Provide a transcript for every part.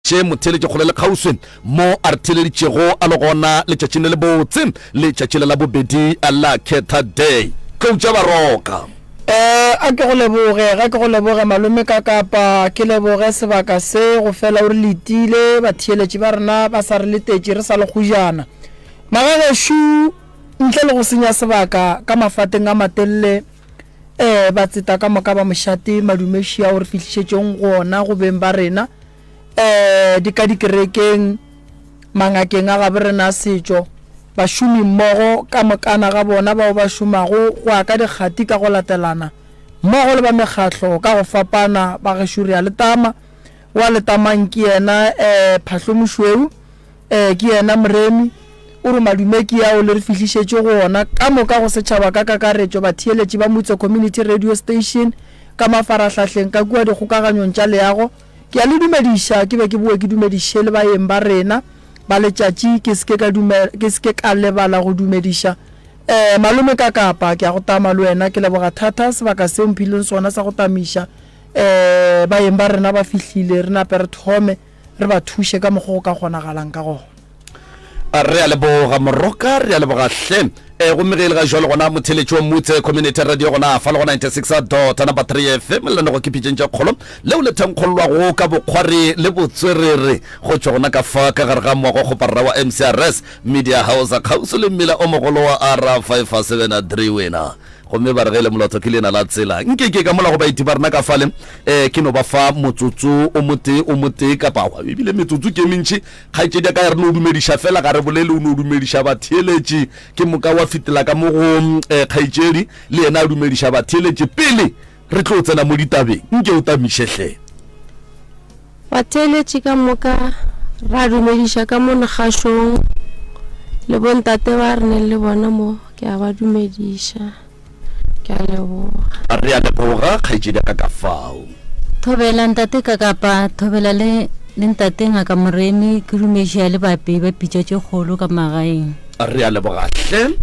che motheletše kgole le kgauswe mo a re theleditšego a le gona letšatšing le botse letšatši la bobedi a la Ketha Day. Coach Baroka a ke go leboge malome ka kapa ke leboge sebaka se go fela o re letile ba theeletše ba rena ba sa re letetše re sa le go jana magageshu ntle le go senya sebaka ka mafateng a matelele ba tseta ka moka ba mošate madumeši a o re fihlišetšeng gona go beng ba rena di ka dikerekeng mangakeng a gabe rena setšo ba šomi mmogo ka mokana ga bona bao ba šomago go aka dikgati ka go latelana mmogo le ba mekgatlo ka go fapana ba gešuri ya letama wa letamang ke yena Phahlo Mošweu ke yena Moremi o re madumeki ya o le re fihlišetše go ona ka moka go setšhaba ka kakaretšo ba theeletše ba Motse Community Radio Station ka mafarahlahleng ka kua dikgokaganyong tša leago ke a le dumediša ke be ke boe ke dumediše le baeng ba rena ba letšatši ke seke ka lebala go dumediša malome ka kapa ke a go tama le wena ke leboga thata sebaka se mphileng sona sa go tamiša baeng ba rena ba fihlile re nape re thome re ba thuše ka mokgwa go ka kgonagalang ka gona re a leboga Moroka re a leboga hle go mmegele ga jalo gona motheletši wa Motse Community Radio gona fa le go 96.3 FM le go kipitšeng tša kgolo leo le thankgolwago ka bokgware le botswerere go tšwa gona ka fa ka gare ga moago kgoparara wa MCRS Media House a kgauso le mmila o mogolo wa R573 wena gomme ba re ge le molato ke lena la tsela nkeke ka mola go baiti ba rena ka fale ke no ba fa motsotso o mote ka pawa ebile metsotso ke mentši kgaetšedi ka re no dumediša fela ga re bolele o no dumediša batheeletši ke moka wa fitela ka mo go kgaetšedi le yena a dumediša batheeletši pele re tlo tsena mo ditabeng nke o tamišehle batheeletši ka moka ra dumediša ka mo negašong le bontate ba rene le bona mo ke a ba dumediša ke a leboga re a leboga kgaetšedi ka ka fao thobela ntate ka kapa thobela le ntate ngaka Moremi ke dumediša le bape ba pitšatše kgolo ka magaeng re a leboga hle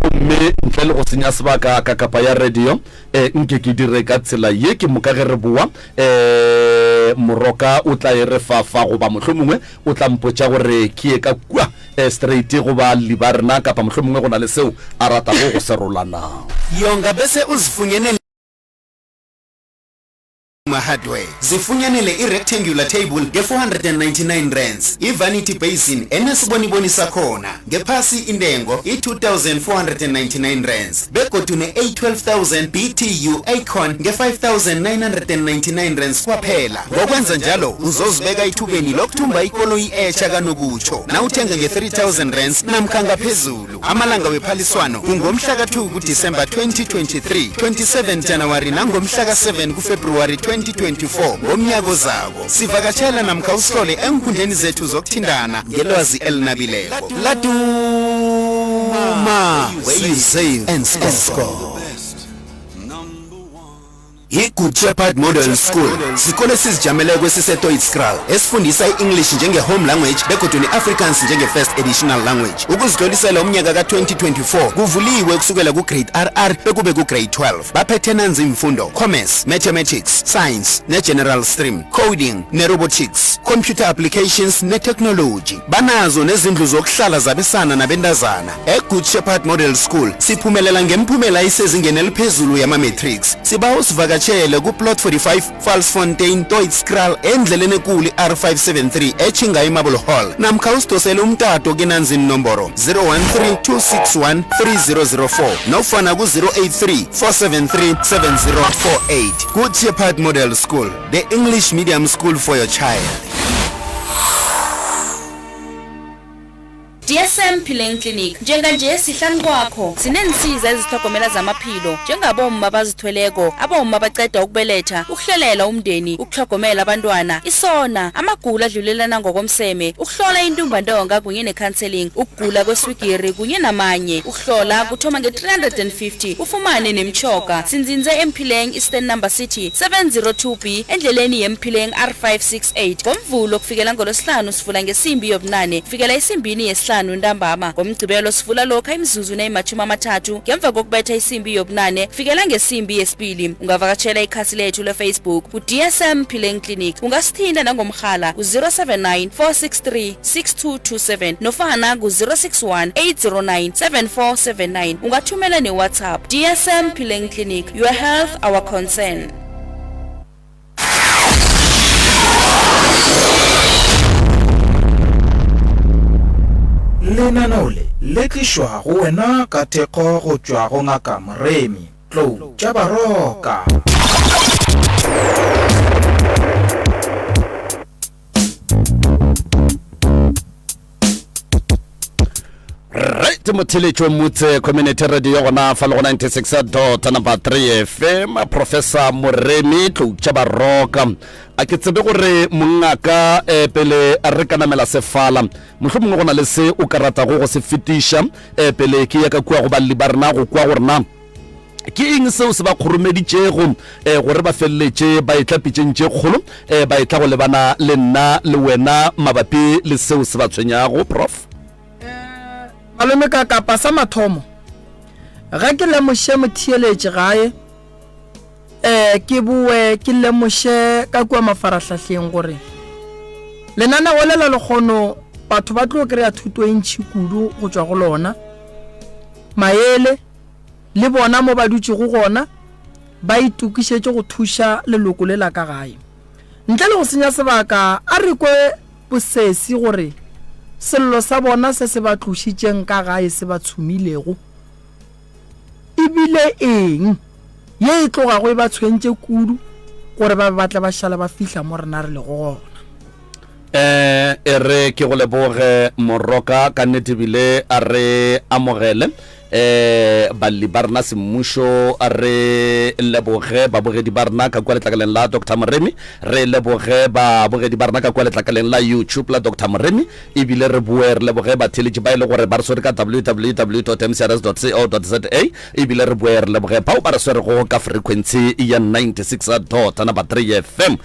gomme ntle le go senya sebaka ka kapa ya radio nke ke dire ka tsela ye ke moka ge re boa Moroka o tla e re fafa go ba mohlomongwe o tla mpotša gore ke ye ka kua straight go ba libarna kapa mohlomongwe go na le seo a ratago go serolana yonga bese uzifunyenele Hardware zifunyanele i-rectangular table nge-499 rands, i-vanity basin enesiboniboni sakhona ngephasi intengo i-2499 rands, begodu ne-A12000 BTU Icon nge-5999 rands kwaphela. Ngokwenza njalo uzozibeka ithubeni lokuthumba ikoloyi etsha kanokutsho nawuthenga nge-3000 rands namkha ngaphezulu. Amalanga wephaliswano kungomhla ka-2 kuDisemba 2023, 27 January nangomhla ka-7 kuFebruary 2024 ngomnyaka zako. Sivakatshela namkha usihlole enkundleni zethu zokuthindana ngelwazi elinabileko. Laduma where you save and score. Good Shepherd Model School sikole sizijameleko esiseToitskraal esifundisa i-English njenge home language begodu ne-Afrikaans njenge first additional language. Ukuzihlolisela umnyaka ka-2024 kuvuliwe kusukela ku-grade RR bekube ku-grade 12. Baphethe nanzi imfundo commerce, mathematics, science ne-general stream, coding ne-robotics, computer applications ne-technology. Banazo nezindlu zokuhlala zabesana nabentazana. Good Shepherd Model School siphumelela ngemiphumela isezingeni eliphezulu yama-matrix. Sibawa usivakatshele ku-plot 45 Valsfontein Toitskraal endleleni ekulu R573 eChingayi Marble Hall namkha usidosele umtato kinanzi nomboro 0132613004 nofana ku-083 473 7048. Good Shepherd Model School, the English medium school for your child. DSM Pileng Clinic njenganje sihlanu kwakho sinensiza ezithogomela zamaphilo njengabomma abazithweleko, abomma baqeda ukubeletha, ukuhlelela umndeni, ukuthogomela abantwana, isona, amagula adlulelana ngokomseme, ukuhlola intumbandonga kunye necounseling, ukugula kweswigiri kunye namanye. Ukuhlola kuthoma nge-350 ufumane nemchoka. Sinzinze eMpileng Eastern Number City 702B endleleni yeMpileng R568 ngomvulo kufikela ngolosihlanu sivula ngesimbi yobu 8 kufikela isimbini yesihlanu 5 ntambama. Ngomgcibelo sivula lokha imizuzu neyimathumi amathathu ngemva kokubetha isimbi yobunane kufikela ngesimbi yesibili. Ungavakatshela ikhasi lethu leFacebook ku-DSM Phileng Clinic. Ungasithinda nangomrhala ku-079 463 6227 nofana ku-061 809 7479. Ungathumela ne-WhatsApp. DSM Phileng Clinic, your health our concern. lenanole le tlišwa go wena ka thekgo go tšwa go ngaka Moremi Tlou tša Baroka. Right, motheletšo motse community radio gona fa le go 96.3 FM. Professor Moremi Tlou tša Baroka a ke tsebe gore mongaka pele a re kanamela sefala mohlomongwe go na le se o ka ratago go se fetiša pele ke ya ka kua go balli ba rena go kwa gore na ke eng seo se ba kgoromeditšego gore ba feleletše ba itlapitšentše kgolo ba itla go lebana le nna le wena mabapi le seo se ba tshwenyago prof. Malome ka kapa sa mathomo ga ke lemoše motheeletše gae ke bue ke lemoše ka kua mafarahlahleng gore lenaneo le la lekgono batho ba tlo kry-a thuto e ntšhi kudu go tšwa go lona maele le bona mo ba dutse go gona ba itukišetše go thuša leloko le la ka gae ntle le go senya sebaka a re kwe bosesi gore sello sa bona se se ba tlošitšeng ka gae se ba tshumilego ebile eng ye e tlogago e ba tshwentše kudu gore ba batla ba šala ba fihla mo rena re le gona. E re ke go leboge Moroka ka nnete bile a re amogele balli ba rena semmušo a re leboge babogedi ba rena ka kua letlakaleng la Dr. Moremi, re leboge babogedi ba rena ka kua letlakaleng la YouTube la Dr. Moremi, ebile re bue re leboge batheletši ba ile gore ba re swere ka www.mcrs.co.za, ebile re bue re leboge bao ba re swere go ka frequency ya 96.3 FM.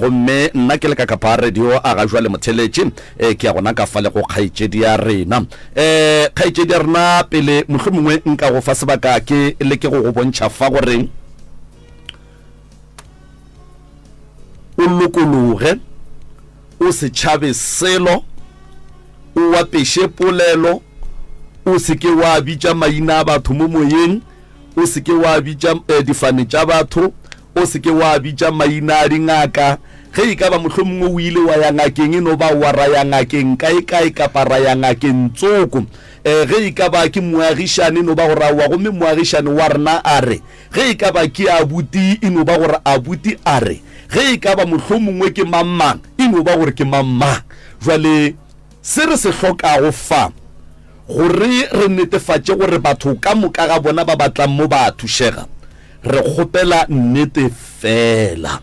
Gomme nna ke le ka kapa radio a ga jwa le motheletši ke ya gona ka fale go kgaitšedi ya rena kgaitšedi ya rena pele mohlomongwe nka go fa sebaka ke le ke go bontšha fa gore o lokologe o se tšhabe selo o apeše polelo o se ke wa bitša maina a batho mo moyeng o se ke wa bitša difane tša batho o se ke wa bitša maina a dingaka ge e ka ba mohlomongwe o ile wa ya ngakeng eno ba wa ra ya ngakeng kae kapa ra ya ngakeng tsoko ge e ka ba ke moagišane eno ba gore wa gomme moagišane wa rena a re ge e ka ba ke abuti eno ba gore abuti a re ge e ka ba mohlomongwe ke mammang eno ba gore ke mammang. Jwale se re se hlokago fa gore re netefatše gore batho ka moka ga bona ba batlang mo ba thušega re kgopela nnete fela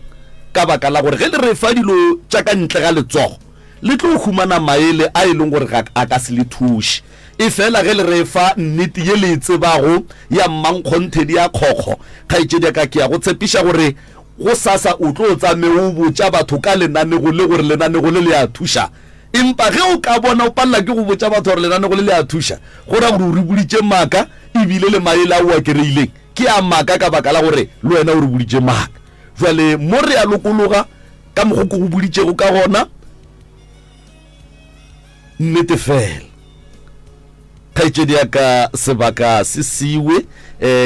ka baka la gore ge le re fa dilo tša ka ntle ga letsogo le tlo humana maele a e leng gore a ka se le thuše e fela ge le re fa nnete ye le tsebago ya mmankgonthedi ya kgokgo kgaitšedi ka ke ya go tshepiša gore go sasa o tlo tsame o botša batho ka lenanego le gore lenanego le le a thuša empa ge o ka bona o palela ke go botša batho gore lenanego le le a thuša go ra gore o re boditše maaka ebile le maele a o a kereileng ke a maaka ka baka la gore le wena o re boditše maaka. Jwale mo re a lokologa ka mogoko go boditšego ka gona nnete fela kgaitšedi ya ka sebaka se siwe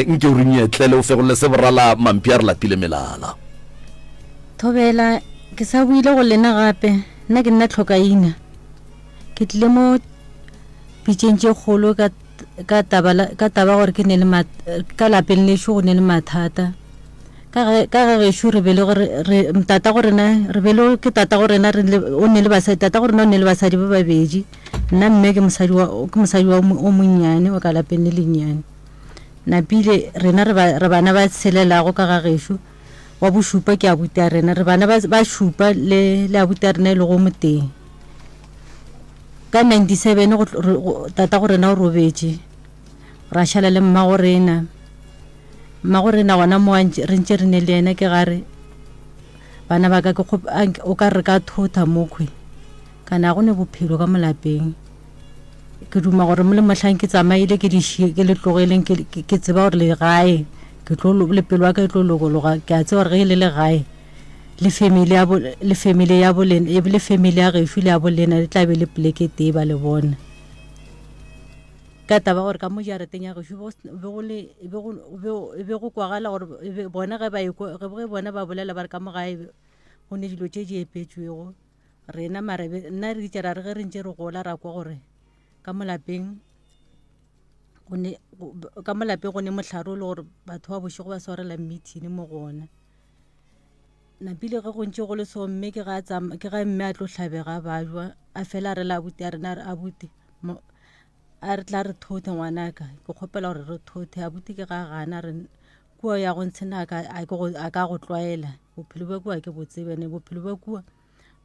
nke o re nyetlele o fegolole se borala mampi a re lapile melala. Thobela ke sa buile go lena gape nna ke nna tlhokaina ke tlile mo pitšentše kgolo ka taba gore ke ne le ka lapeng lešo go ne le mathata ka ga gešo re bele gore tata gore na re bele ke tata gore na o ne le basadi tata gore na o ne le basadi ba babedi nna mme ke mosadi wa o monnyane o ka lapeng le lennyane na pile rena re bana ba tselelago ka ga gešo wa bošupa ke abuti a rena re bana ba šupa le abuti a rena e le go moteng ka 97 tata gore na o robetše ra šala le mmagorena gona mo re ntše re ne le ena ke gare bana ba ka o ka re ka thota mokhwe kana go ne bophelo ka molapeng ke duma gore mo le mahlang ke tsamaile ke le tlogeleng ke tseba gore le gae ke tlo le pelo ka tlo lokologa ke a tseba gore le gae le family ya bolena le family ya ge file ya bolena le tlabe le pleke te ba le bona ka taba gore ka mo jareteng ya ge be go kwagala gore bona ge bona ba bolela ba re ka mo gae go ne dilo tše di epetšwego rena mare nna re ditšera re ge re ntše re gola ra kwa gore ka molapeng go ne mohlare o le gore batho ba bošego ba swarela meeting mo gona napile ge go ntše go le so mme ke ga mme a tlo tlhabega ba jwa a fela re la abuti a rena re abuti a re tla re thothe ngwanaka ke kgopela gore re thothe abuti ke ga gana re kua ya go ntshena a ka go tlwaela bophelo ba kua ke botsebene bophelo ba kua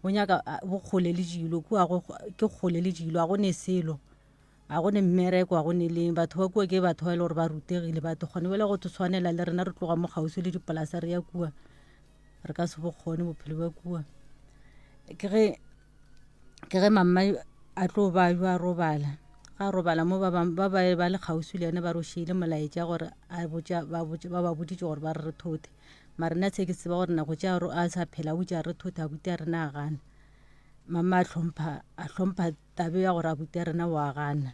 go nyaka bo kgole le dilo kua ke kgole le dilo a go ne selo a go ne mmereko a go ne le batho ba kua ke batho ba ile gore ba rutegile batho gone bele go tshwanela le rena re tloga mo gausi le dipolasa re ya kua re ka se bokgone bophelo ba kua ke ge mama a tlo ba jwa robala mo ba le gausi le ene ba rošile molaetša gore ba ba boditše gore ba re thothe mare nna tse ke tseba gore nako tša a sa phela botse a re thothe abuti a rena a gana mama a hlompha tabe ya gore abuti a rena wa gana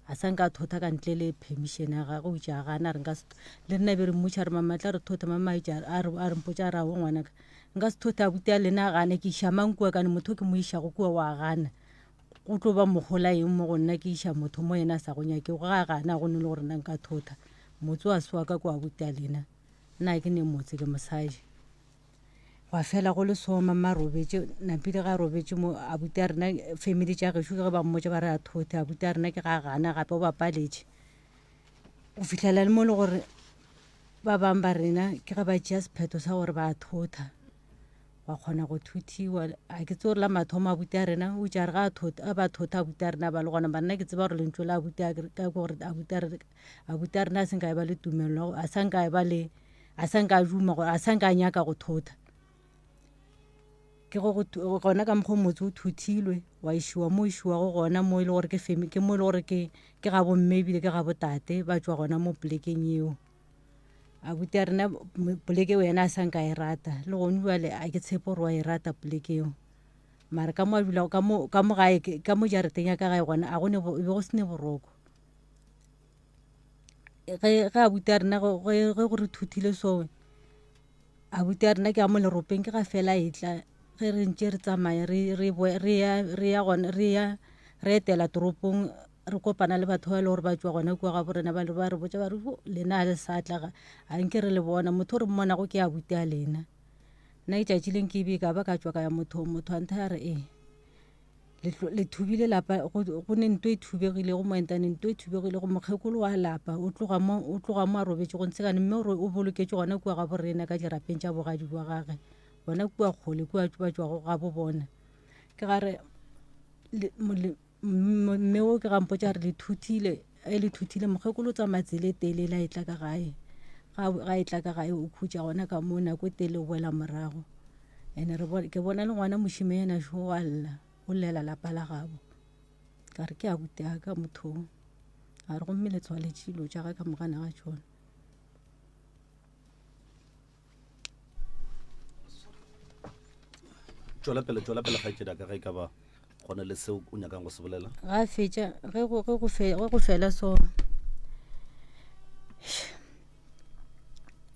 a sa nka thotha ka ntle le permission ya gagwe o itše a gana re nka le rena be re mmotša re mama tla re thothe mama a re mpotša a rago ngwanaka nka se thothe abuti a lena a gane ke iša mang kua kane motho ke mo išago kua wa gana go tlo ba mogola eng mo go nna ke iša motho mo yena a sa go nyake ga a gana go ne le gore nna nka thotha motse wa sewa ka kua abuti a lena nna ke ne motse ke mosadi wa fela go le so mama robetse napile ga robetse mo abuti a rena family tša gešo ge ba mmotse ba re a thothe abuti a rena ke ga gana gape o ba paletše go fitlhela le mo le gore ba bang ba rena ke ge ba tšea sephetho sa gore ba thotha wa kgona go thuthiwa a ke tse gore la mathomo abuti a rena o tša re ga ba thotha abuti a rena ba le gona ba nna ke tseba gore lentso la abuti a gore abuti a rena a se nka e ba le tumelelo a sa nka duma gore a sa nka nyaka go thotha ke gona ka mokgwa motse o thuthilwe wa išiwa mo išiwago gona mo e le gore ke mo e le gore ke ga bomme ebile ke ga botate ba tswa gona mo polekeng eo abuti a rena poleke wena a sa nka e rata le gone bjale a ke tshepe gore wa e rata poleke eo mare ka mo a dulago ka mo jareteng ya ka gae gona be go se ne boroko ge abuti a rena ge go re thuthile so abuti a rena ke a mo leropeng ke ga fela e tla ge re ntše re tsamaya re etela toropong re kopana le batho ba e le gore ba tswa gona kua ga borena ba re botsa ba re lena a le sa tla a nke re le bona motho o re mmonago ke abuti a lena nna itšatši leng ke be ka ba ka tswa ka ya motho a ntha ya re le thubile lapa go ne nto e thubegile go moentane nto e thubegile go mokgekolo wa lapa o tloga mo a robetse go ntsekane mme o boloketse gona kua ga borena ka dirapeng tša bogadi ba gage bona kua kgole kua ba tswago ga bo bona ke gare mme o ke gampotša re le thuthile mokgekolo o tsamaya tsele telele a e tla ka gae ga e tla ka gae o khutša gona ka mo nako e tele o boela morago ande ke bona le ngwana mošime yena šo wa lla o llela lapa la gabo ka re ke abuti a ka mothong a re gomme le tswaletše dilo tša ga ka mogana ga tšona tšwela pele ga ke daka ga e ka ba gona le seo o nyakang go se bolela ga fetša ge go fela so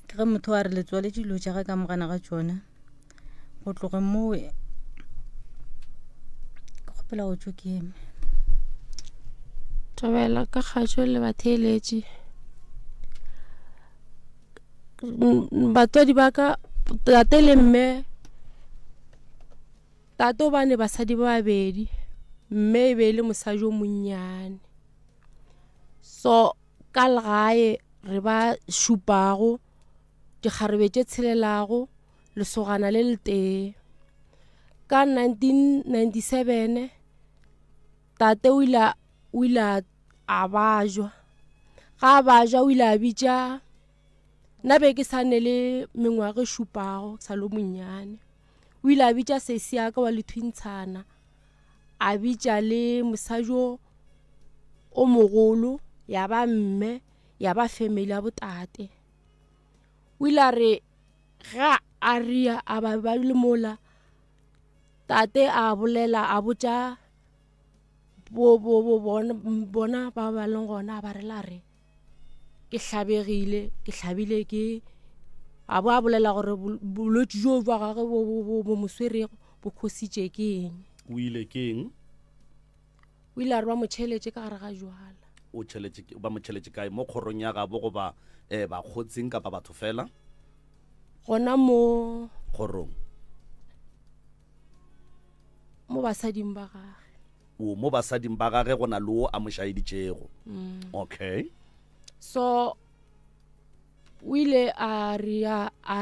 ke ge motho a re letswaletše dilo tša ga ka mogana ga tšona go tloge mowe ke kgopela go tšo ke eme Tobela ka kgatšo le batheeletši batswadi ba ka tate le mme tate o bane basadi ba babedi mme e be le mosadi o monnyane so ka legae re ba šupago dikgarebe tše tshelelago lesogana le letee ka 1997 tate o ile a bajwa ga a bajwa o ile a bitša nna be ke sa ne le mengwaga e šupago sa lo monnyane o ile a bitša sesi ya ka wa lethwintshana a bitša le mosadi o o mogolo ya ba mme ya ba family ya botate o ile a re ga a ria a ba le mola tate a bolela a botsa bona ba ba leng gona ba re la re ke hlabegile ke hlabile ke a bo a bolela gore bolwetse jo jwa gage bo moswerego bo khositše ke eng o ile keng o ile a re ba motšheletse ka gare ga jwala ba motšheletse kae mo kgorong ya gabo go ba kgotsing kapa batho fela gona mo kgorong mo basading ba gage mo basading ba gage go na le o a mošaeditšego okay so o ile a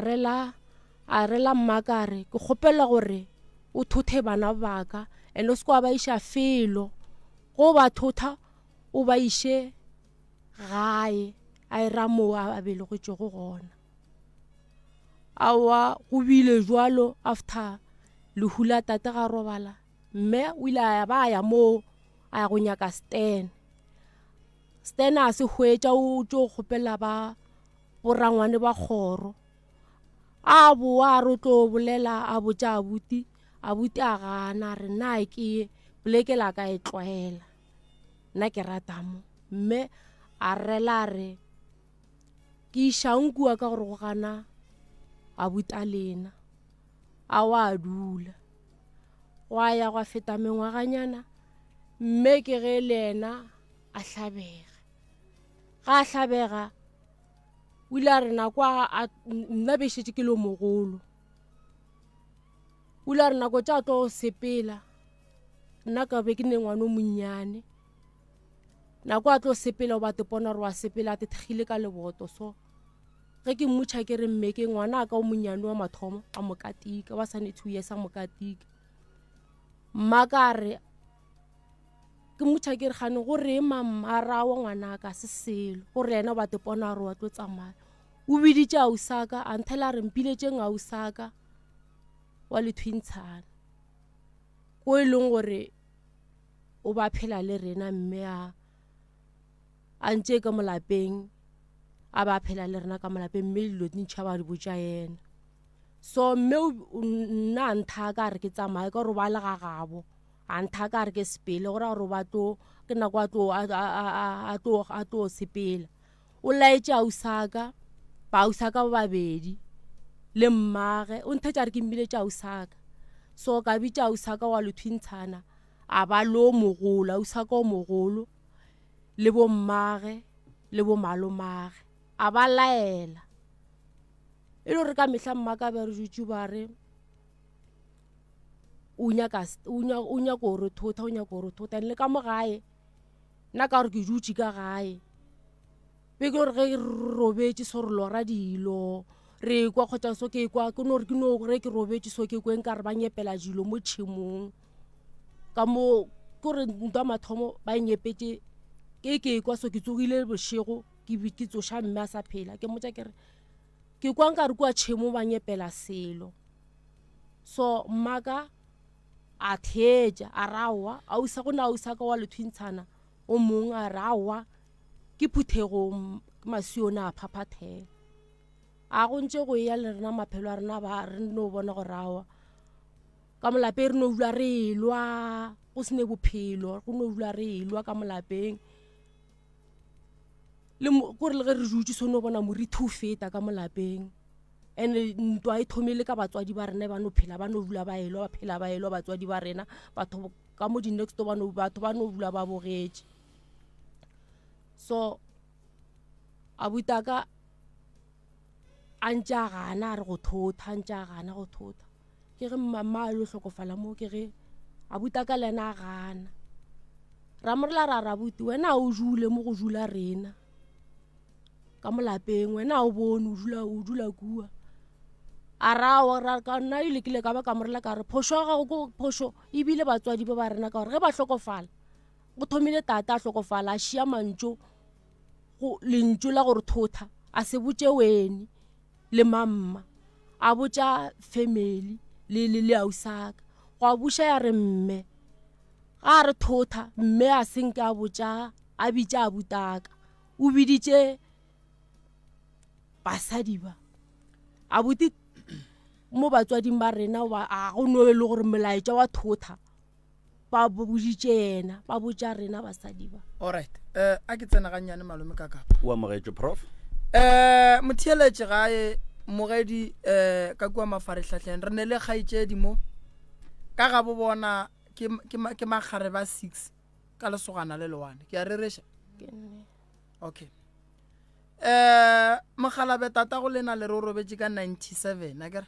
rela mmakare ke kgopela gore o thothe bana baka and o se kwa ba iša felo go ba thotha o ba iše gae a era moo a belegotšego gona awa go bile jwalo after lehula tate ga robala mme o ile a ba ya moo a go nyaka Stan a se hwetša o tšo kgopela ba borangwane ba kgoro a boa re tlo bolela a botša abuti a gana re nna ke poleke la ka e tlwaela nna ke rata mo mme a rela re ke išankua ka gore go gana abuti a lena a wa dula wa ya go feta mengwaganyana mme ke ge lena a hlabega ga a hlabega o ile a re nako nna bešetše ke le mogolo o ile a re nako tša tlo sepela nna ka be ke ne ngwane o monnyane nako a tlo sepela o ba tepona gore wa sepela a tethegile ka leboto so ge ke mmotšha ke re mme ke ngwana ka o monnyane wa mathomo a mokatika wa sane 2 years a mokatika mmakare ke mmotšha ke re gane gore mamara wa ngwana ka se selo gore yena ba tepona gore wa tlo tsamaya o biditše ausaka a nthela re mpiletšeng ausaka wa lethwintshana ko e leng gore o ba phela le rena mme a ntše ka molapeng a ba phela le rena ka molapeng mme dilo dintšha ba di botša yena so mme nna nthaka re ke tsamaye ka gore ba le gagabo a nthaka re ke sepele gore gore ba tlo ke nako a tlo sepela o laetše ausaka ba babedi le mmage o nthetša re ke mbiletše ausaka so ka bitša ausaka wa lethwintshana a ba lo mogolo ausaka o mogolo le bo mmage le bo malomage a ba laela e le gore ka mehla mmaka be re jutše ba re o nyaka gore thotha le ka mo gae nna ka gore ke jutše ka gae be ke gore ge re robetše so re lora dilo re kwa kgotsa so ke kwa ke no re ke robetše so ke kweng ka re ba nyepela dilo mo tšhemong ka mo gore ntwa mathomo ba nyepetše ke kwa so ke tsogile bošego ke tsoša mme a sa phela ke motša ke re ke kwa nka re kwa tšhemo ba nyepela selo so mmaka a thetša a rawa go na ausaka wa lethwintshana o mongwe a rawa ke phuthego masione a phaphathela a go ntše go ya le rena maphelo a rena ba re no bona go rawa ka molapeng re no dula re elwa go sene bophelo go no dula re elwa ka molapeng le gore le ge re jutše so no bona morithi o feta ka molapeng and ntwa e thomile ka batswadi ba rena ba no phela ba no dula ba elwa ba phela ba elwa batswadi ba rena batho ka mo di-next batho ba no dula ba bogetše so abutaka a ntše a gana a re go thotha ntše a gana go thotha ke ge mama a lo hlokofala moo ke ge abutaka le ena a gana ra morela ra rabuti wena o jule mo go jula rena ka molapeng wena o bone o dula kua a ra ka nna ile kile ka ba ka morela ka re phosho ga go phosho e bile batswadi ba rena ka gore ge ba hlokofala go thomile tata a hlokofala a šia mantšo go lentšo la gore thotha a se botše wene le mamma a botša family le ausaka go a buša ya re mme ga re thotha mme a senke a botša a bitša abutaka o biditše basadi ba abuti mo batswading ba rena a go no le gore molaetša wa thotha ba boditše ena ba botša rena basadi ba. Alright, a ke tsena gannyane malome ka kapa wa mogetšo prof motheeletše gae mogedi ka kua mafaretlhatlheng re ne le kgaetšedi mo ka ga bo bona ke magare ba 6 ka lesogana le lewane ke a rereša okay mogalabe tata go lena le re o robetše ka 97 a kere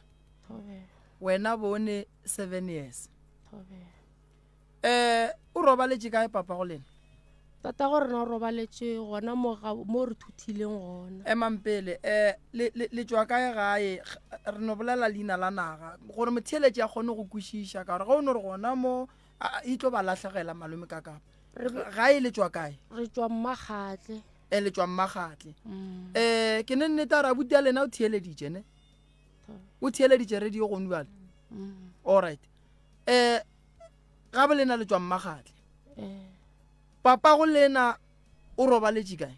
wena bone 7 years o robaletše kae papa go lena tata gore na o robaletše gona mo re thuthileng gona mampele le tšwa kae gae re no bolela leina la naga gore motheeletše a kgone go kwešiša ka gore ga o ne re gona mo e tlo ba latlhegela malome ka kapa gae le tšwa kae re tšwa mmagatle le tšwa mmagatle ke ne nnete a re abuti a lena o theeleditše ne o theeleditše radio gone bjale alright gabe lena le tšwa mmagatle papa go lena o robaletše kae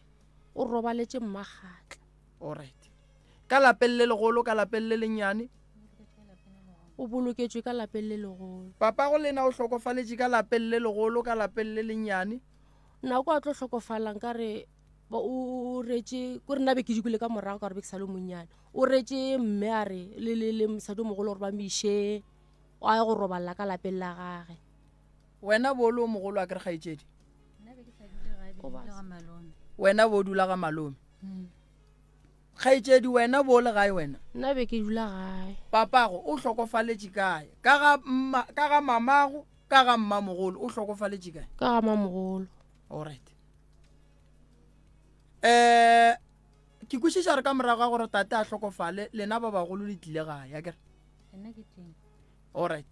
o robaletše mmagatle alright ka lapeng le legolo ka lapeng le lennyane o boloketšwe ka lapeng le legolo papa go lena o hlokofaletše ka lapeng le legolo ka lapeng le lennyane nako a tlo hlokofalang ka re o retše ko re nabe ke dikole ka morago ka re be ke sa le monnyane o retše mme a re le mosadi o mogolo gore ba miše a ye go robalela ka lapeng la gage wena bolo o mogolo a kere kgaetšedi wena bo dula ga malome kgaetšedi wena bo le gae wena nna be ke dula gae papago o hlokofaletše kae ka ga mamago ka ga mmamogolo o hlokofaletše kae ka ga mmamogolo alright ke kwešiša re ka morago ga gore tate a hlokofale lena ba bagolo le tlile gae ya kere alright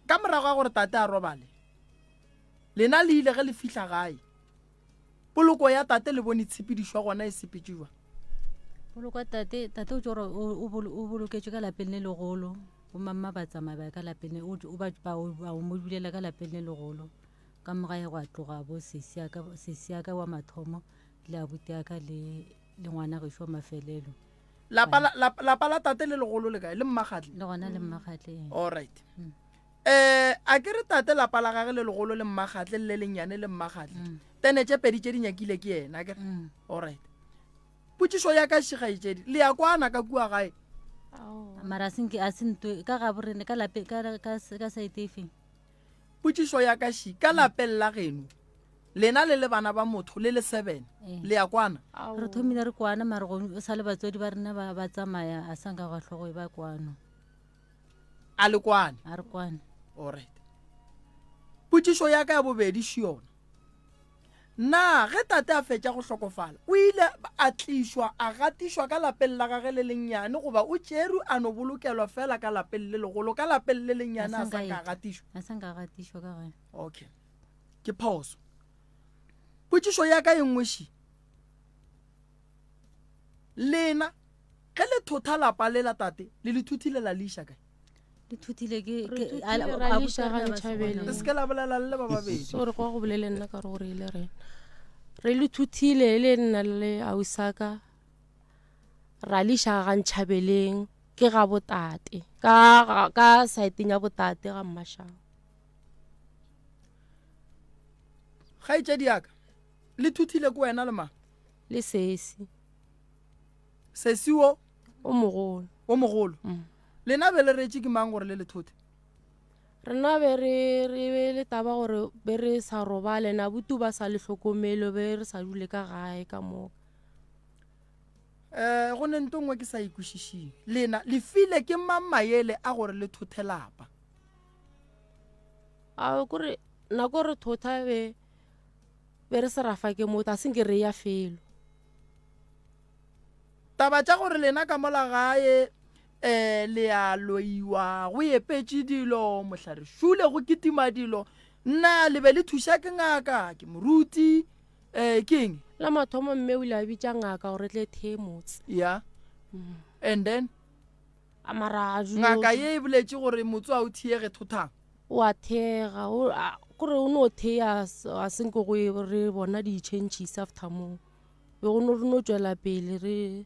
ka morago ga gore tate a robale lena le ile ge le fihla gae poloko ya tate le bone tshepedišwa gona e sepetšiwa poloko tate o tšore o boloketše ka lapeng le legolo bo mamma ba tsamaya ka lapeng ba mo dulela ka lapeng le legolo ka mogae go a tloga bo sesiaka wa mathomo le abuti aka le ngwana gešo wa mafelelo lapa la tate le legolo le kae le mmagatle le gona le mmagatle alright a ke re tate lapa la gage le legolo le mmagatle le lennyane le mmagatle tene tše pedi tše di nyakile ke yena kere alright potšišo ya ka šigaetšedi le ya kwana ka kua gae mara a sentwe ka ga borene ka lape ka saete efeng potšišo ya ka ši ka lapeng la geno lena le le bana ba motho le le 7 le ya kwana re thomile re kwana mare go sa le batswadi ba rena ba tsamaya a sanka ga hlogo ba kwano a le kwane a re kwane alright potšišo ya ka ya bobedi šiona na ge tate a fetša go hlokofala o ile a tlišwa a gatišwa ka lapeng la gage le lennyane goba o tšeru a no bolokelwa fela ka lapeng le legolo ka lapeng le lennyane a sa ka gatišwa ka gae okay ke phoso potšišo ya ka e ngweši lena ge le thotha lapa le la tate le le thuthile la leiša kae le thuthile se ke la bolela le ba babedi so re kwa go bolele nna ka re gore ile re le thuthile le nna le ausaka ra leiša ga ntšhabeleng ke ga botate ka saeteng ya botate ga mmashago kgaetšedi yaka le thuthile ko wena le mang le sesi wo o mogolo lena be le retše ke mang gore le le thothe rena be re le taba gore be re sa robale na butu ba sa le hlokomelo be re sa dule ka gae ka moka go ne ntongwe ke sa ikwešišing lena le file ke mammaele a gore le thothe lapa a kore nako re thotha be re se rafa ke motho a senke re ya felo taba tša gore lena ka mola gae le a loiwa go epetše dilo mohlare šule go kitima dilo nna le be le thuša ke ngaka ke moruti ke eng la mathomo mme o ile a bitša ngaka gore tle the motse ya and then amara ngaka ye e boletše gore motse a o thiege thothang o a thega kore o no thea a senko go re bona di-changes after mo be go no re no tswela pele re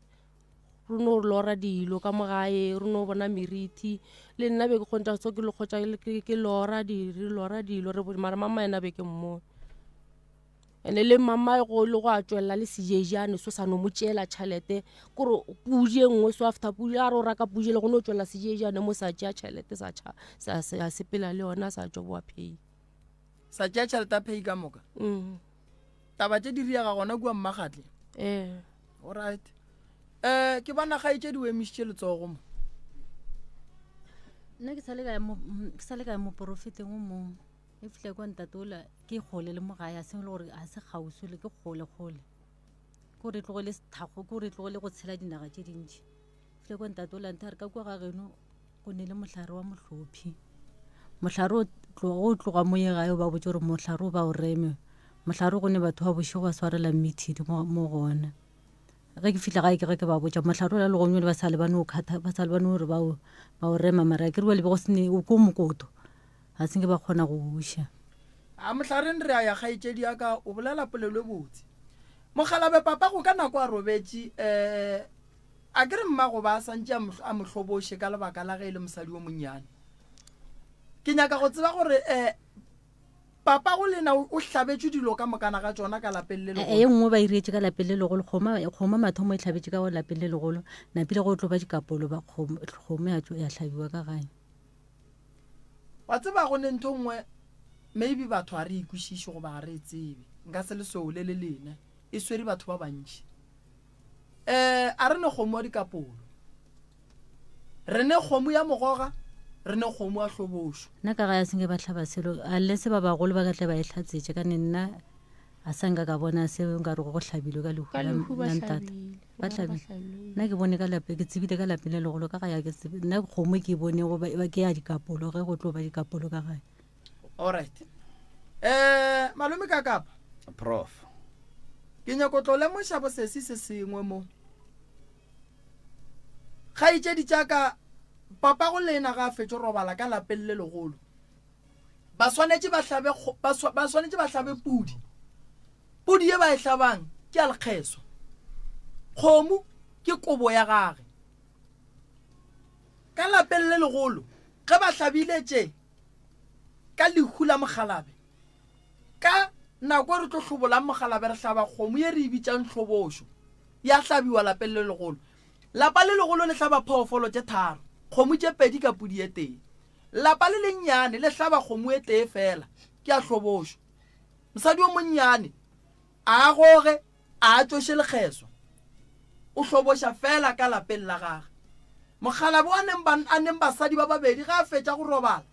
no lora dilo ka mogae re no bona meriti le nna be ke kgonta tso ke le kgotsa ke lora dilo re mara mama ena be ke mmo ene le mama go le go a tswela le sejejane so sa no mo tšela tšhelete kore puje nngwe so after puje a re o raka puje le go no tswela sejejane mo sa tšea tšhelete sa sepela le yona sa tswa boa pay sa tšea tšhelete a pay ka moka taba tše di riaga gona kua mmagatle alright ke bona ga itse di wemišitše letsogo mo nna ke sa le ka mo profiteng o mong e fihle kwa ntatola ke kgole le mogae a seng le gore a se kgauso le ke kgole ko re tlogele sethago ko re tlogele go tshela dinaga tše dintši fihle kwa ntatola nte a re ka kwa ga geno go ne le mohlare wa mohlophi mohlare o tloga mo ye gae ba botse gore mohlare o ba o reme mohlare go ne batho ba bošego ba swarela meeting mo gona ge ke fitlha gae ke ge ke ba botsa mohlare o la le gonyole ba sa lebane gore ba o rema mara ke re ba lebe go sene o ko mokoto a senge ba kgona go uša a motlhareng re a ya kgaetšedi aka o bolela polelo botse mogalabe papa go ka nako a robetse a ke re mmago ba santse a mohloboshe ka lebaka la ge e le mosadi o monnyane ke nyaka go tseba gore papa go lena o hlabetswe dilo ka mokana ga tsona ka lapeng le legolo e nngwe ba iretse ka lapeng le legolo kgoma mathomo e hlabetse ka go lapeng le legolo napile go tlo ba dikapolo ba kgome ya hlabiwa ka gae wa tseba go ne ntho nngwe maybe batho a re ikwešiše go ba re tsebe nka se le soule le lena e swere batho ba bantši a re ne kgomo wa dikapolo re ne kgomo ya mogoga re ne kgomo a hlobošo nna ka ga ya senge ba tlhaba selo a le se ba bagolo ba ka tle ba e hlatsetše ka ne nna a sanka ka bona seo nka re go hlabilwe ka lehu la ntata ba hlabile nna ke bone ka lape ke tsebile ka lapeng le legolo ka ga ya ke tsebe nna kgomo ke bone go ba ke ya dikapolo ge go tlo ba dikapolo ka gae alright malome ka kapa prof ke nyako tlo lemoša bosesi se sengwe mo ga itšedi tšaka papa go lena ga a fetše robala ka lapeng le legolo ba swanetše ba hlabe pudi ye ba e hlabang ke a lekgeso kgomo ke kobo ya gage ka lapeng le legolo ge ba hlabile tše ka lehu la mogalabe ka nako re tlo hlobolang mogalabe re hlaba kgomo ye re ebitšang hlobošo ya hlabiwa lapeng le legolo lapa le legolo le hlaba phoofolo tše tharo kgomo tše pedi ka pudi e tee lapa le lennyane le hlaba kgomo e tee fela ke a hlobošo mosadi o monnyane a goge a tšoše lekgeso o hloboša fela ka lapeng la gage mogalabe a neng basadi ba babedi ga a fetša go robala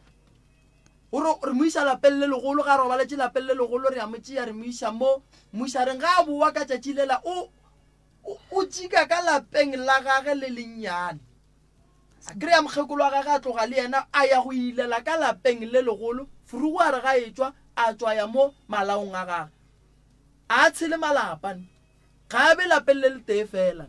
re mo iša lapeng le legolo ga a robaletše lapeng le legolo re a motšea re mo iša mo mošareng ga a boa ka tšatši lela o tšika ka lapeng la gage le lennyane a kry-a mokgekolo wa gage a tloga le yena a ya go ilela ka lapeng le legolo furugo a re ga e tšwa a tswa ya mo malaong a gage a tshele malapane ga a be lapeng le le tee fela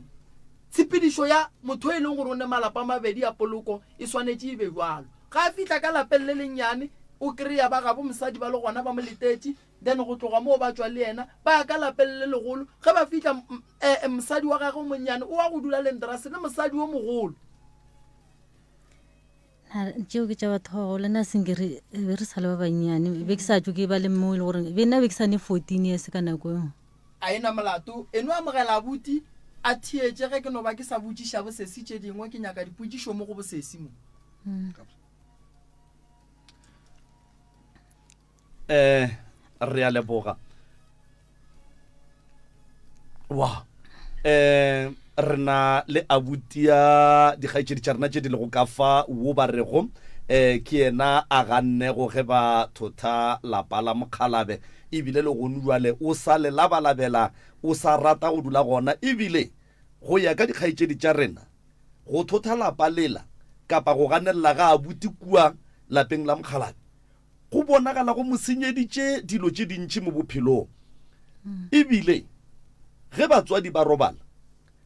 tshepedišo ya motho e leng gore o ne malapa mabedi ya poloko e swanetše e be jwalo ga a fitlha ka lapeng le lennyane o kry-a ba gabo mosadi ba le gona ba mo letetše then go tloga moo ba tswa le yena ba ka lapeng le legolo ge ba fitlha mosadi wa gage monnyane o wa go dula lenterase le mosadi o mogolo tšeo ke tša batho gagolo nna senke re sa le ba bannyane be ke sa tšo ke ba le mo e le gore be nna be ke sa ne 14 years ka nako eo a ena molato eno amogela abuti a thietše ge ke no ba ke sa botšiša bosesi tše dingwe ke nyaka dipotšišo mo go bosesi mo re a leboga wa re na le abuti ya dikgaetšedi tša rena tše di lego ka fa wo ba rego ke yena a gannego ge ba thotha lapa la mokgalabe ebile le gone jwale o sa le labalabela o sa rata go dula gona ebile go ya ka dikgaetšedi tša rena go thotha lapa lela kapa go ganelela ga abuti kua lapeng la mokgalabe go bonagala go mosenyeditše dilo tše dintši mo bophelong ebile ge batswadi ba robala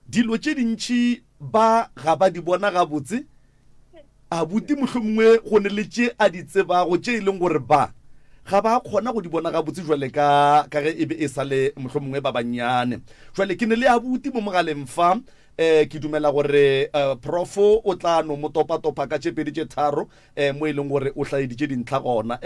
dilo tše dintši ba ga ba di bona gabotse abuti mohlomongwe go ne le tše a di tsebago tše e leng gore ba ga ba kgona go di bona ga botse jwale ka ge e be e sale mohlomongwe ba bannyane jwale ke ne le abuti mo mogaleng fa ke dumela gore profo o tla no mo topa ka tshepedi tse tharo mo e leng gore o hlaeditse dintlha gona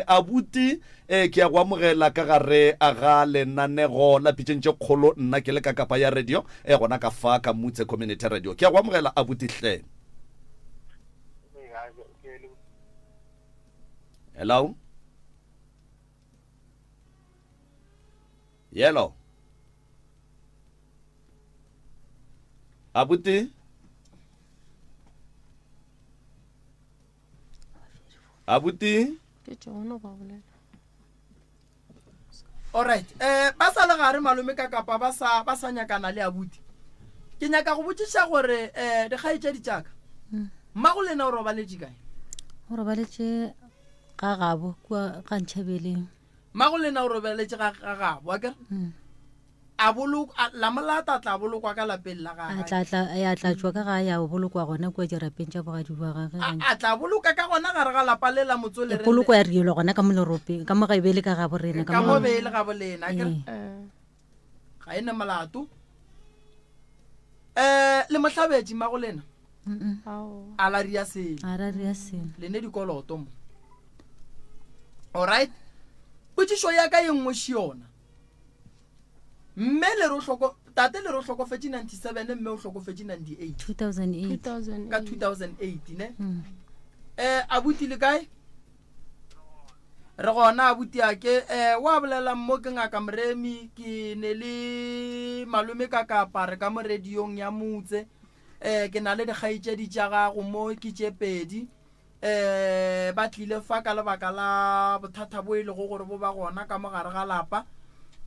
abuti ke ya go amogela ka gare a ga lenanego la pitšeng tše kgolo nna ke le ka kapa ya radio gona ka fa ka Mutse Community Radio ke ya go amogela abuti hle. Hello yellow abuti ke tsona ba bolela. Alright ba sa le gare malome ka kapa ba sa nyakana le abuti ke nyaka go botsisa gore di gaitse di tsaka mma go lena o robaletše kae o robaletše ga gabo kwa ga Ntšhabeleng mma go lena o robaletše ga gabo wa kere a bolokwa la molata tla bolokwa ka lapeng la a gagwe tla tswa ka ga ya bolokwa gona kwa dirapeng tša bogadi ba gage a tla boloka ka gona gare ga lapa le la motsole poloko ya rielwa gona ka moleropeng ka mo ga ebele ka ga borena ka mo beele ga bolena kere ga ene molato le mohlabetši mma go lena a la ria selo a ra ria selo le ne dikoloto mo alright potšišo ya ka ye nngwe še yona mme le ro hloko tate le ro hlokofetse 97 mme o hlokofetse 98 2008 ka 2008 ne abuti le kae re gona abuti ake wa bolela mo ke ngaka Mremi ke ne le malome ka kapare ka mo radiong ya Mutse ke na le dikgaitše di tša gago mo ke tšepedi ba tlile fa ka lebaka la bothata bo ile go gore bo ba gona ka mo gare ga lapa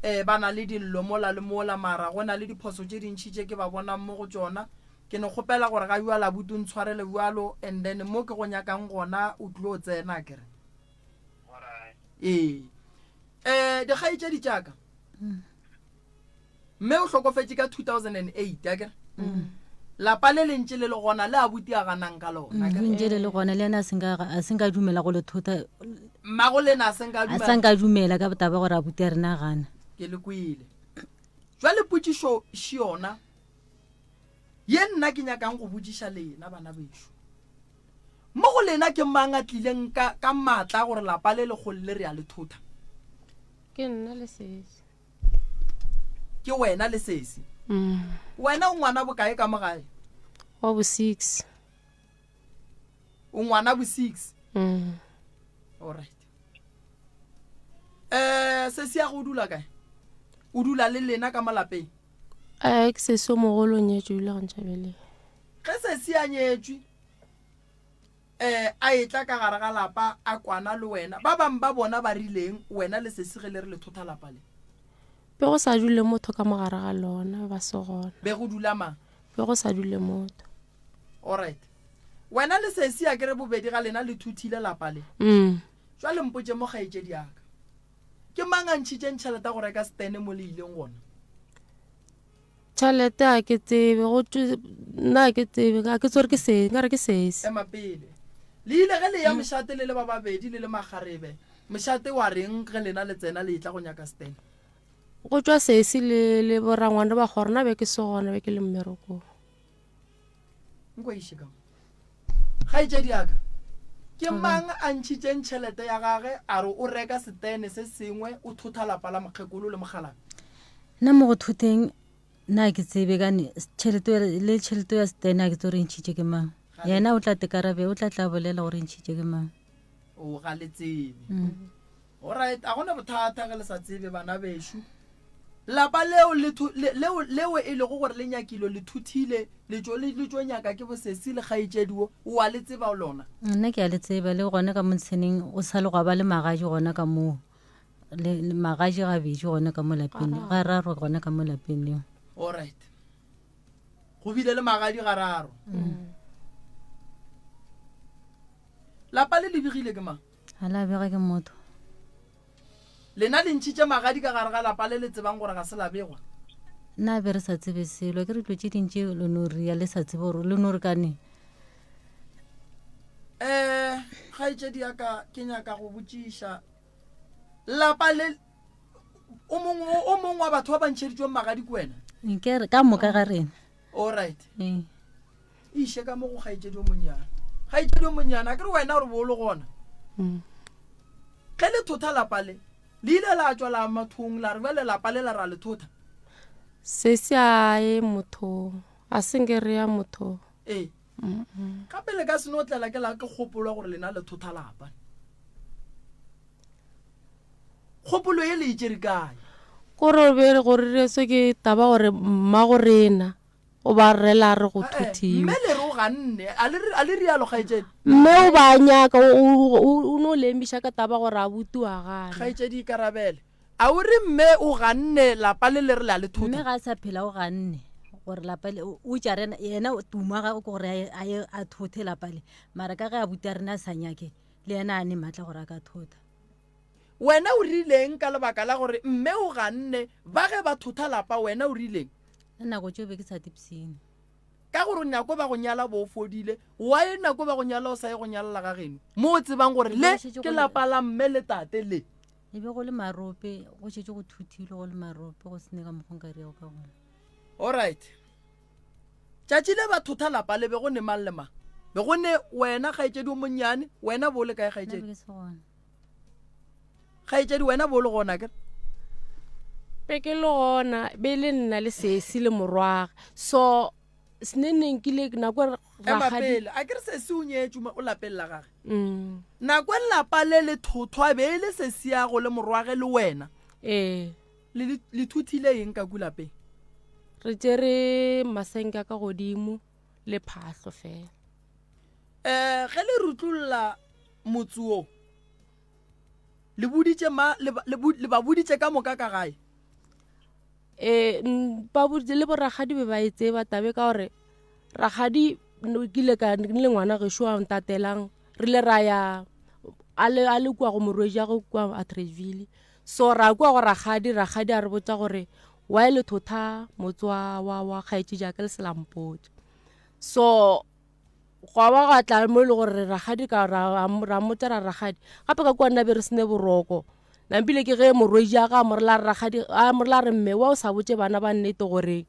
ba na le dillo mola le mola mara go na le diphoso tše dintšhi tše ke ba bona mo go tsona ke ne kgopela gore ga bua la butu ntshwarele bualo and then mo ke go nyakang gona o tlo tsena kere di gaitše di tšaka mme o hlokofetse ka 2008 ya kere lapa le lentše le le gona le abuti a ganang ka lona ntše le gona le ena a senka dumela go le thota mmago lena a senka dumela ka botaba gore abuti a rena gana ke le kwele jwale potšišo še yona ye nna ke nyakang go botsiša lena bana bešo mo go lena ke mang a tlileng ka maatla gore lapa le legolo le re a le thota ke nna le sesi ke wena le sesi wena o ngwana bokae ka mogae wa bo 6 o ngwana bo 6 alright sesi ya go dula kae o dula le lena ka malapeng ke sesi o mogolo o nyetšwe ile go Ntšhabeleng ge sesi a nyetšwe a etla ka gare ga lapa a kwana le wena ba bang ba bona ba rileng wena le sesi ge le re le thota lapa le be go sa dule motho ka mogare ga lona ba se gona be go dula mang be go sa dule motho alright wena le sesi a kere bobedi ga lena le thuthile lapa le jwale mpotše mo gaetše diaka ke mang a ntšhitšeng tšhelete go reka stene mo le ileng gona tšhelete a ke tsebe nna ke tsebe a ke tsore ke se nka re ke sesi ema pele le ile ge le ya mošate le ba babedi le magarebe mošate wa reng ge lena le tsena le itla go nyaka stene go tšwa sesi le borangwane ba gorena be ke se gona be ke le mmerekong nko iše ka gaetše diaka ke mang a ntšhitšeng tšhelete ya gage a re o reka stene se sengwe o thotha lapa la mokgekolo le mogalabe nna mo go thoteng nna ke tsebe kane tšhelete ya stene a ke tse re ntšhitše ke mang yena o tla tekarabe o tla bolela gore ntšhitše ke mang o ga le tsebe alright a gona bothata ge le sa tsebe bana bešo lapa leo e le go gore le nyakilo le thuthile le tšo nyaka ke bosesi le gaetšediwo o a le tseba lona nna ke a le tseba le gona ka montšheneng o sa le go ba le magaji gona ka moo le magaji gabedi gona ka mo lapeng ga raro gona ka mo lapeng leo alright go bile le magadi gararo lapa le lebigile ke mang a la bega ke motho lena le ntšhitše magadi ka gare ga lapa le le tsebang gore ga se la begwa nna be re sa tsebe selo ke re tlo tše dintše le no ria le sa tsebe gore le no re kane gaetšedi yaka ke nyaka go botšiša lapa le o mongwe wa batho ba bantšheditsweng magadi ko wena nkere ka moka ga rena all right ee ishe ka mo go gaetšedi o monyana gaetšedi o monyana ke re wena gore bo le gona ge le thotha lapa le ile la tswa la mathong la re ba le lapa le la ra le thotha se se ae motho a senge re ya motho ee ka pele ka seno tlela ke la ke kgopolwa gore lena le thotha lapa kgopolo ye le itšere kae kore be re gore re se ke taba gore mma go rena o ba rela re go thuthiwa mme le re o ganne a le rialo gaetšedi mme o ba nyaka o no lemisha ka taba gore a butiwa gane gaetšedi ikarabele a o re mme o ganne lapa le le re la le mme thotha ga a sa phela o ganne gore lapa le o tja rena yena tuma ga gore a thothe lapa le mara ka ge a buta rena a sa nyake le yena a ne matla gore a ka thotha wena o rileng ka lebaka la gore mme o ganne ba ge ba thotha lapa wena o rileng nako tšo be ke sa tipsene ka gore nako ba go nyala bo o fodile wa e nako ba go nyala o sa ye go nyalela ga geno mo o tsebang gore le ke lapa la mme le tate le e be go le marope go šetse go thuthile go le marope go sene ka mokgwa nka riago ka gona all right tšatši le ba thotha lapa le be go ne mang le mang be go ne wena gaetšedi o monnyane wena bo le kae gaetšedi ke se gona gaetšedi wena bo le gona ke pe ke le gona be le nna le sesi le morwaga so seneneng kile nako emapele a ke re se se o nyetšwe o lapeng la gage nako lapa le le thothwa be le se siago le morwage le wena le thuthile eng ka kulapeng re tsere masenka ka godimo le phahlo fela ge le rutlolola motsuo le ba boditše ka moka ka gae ba boditse le boragadi be ba e tseba tabe ka gore ragadi kile ka le ngwana gešo a ntatelang re le ra ya a le kua go morwedi go kua Atteridgeville so ra kua go ragadi a re botsa gore wa le thotha motswa wa kgaetše jaaka le selampotse so go ba ga tla mo le gore ragadi ka ra motsa ragadi gape ka kwa nna be re sene boroko nampile ke ge morwedi ga morela ragadi a morela re mme wa o sa botse bana ba nnete gore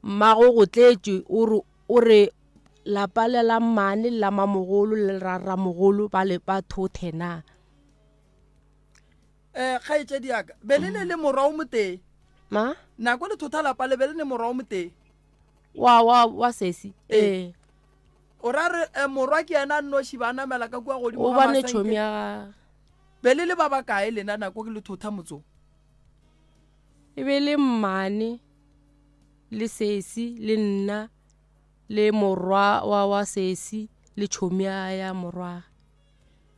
mmago go tletše o re lapa le la mmane la mamogolo le raramogolo ba le ba thothe na kgaetšedi yaka be le ne le morwa o motee ma nako le thotha lapa le be le ne morwa o motee wa sesi o ra re morwa ke yena nnoši ba namela ka kua godimo o bane tšhomi ya be le ba bakae lena nako ke le thotha motso e be le mmane le sesi le nna le morwa wa sesi le tšhomi ya morwa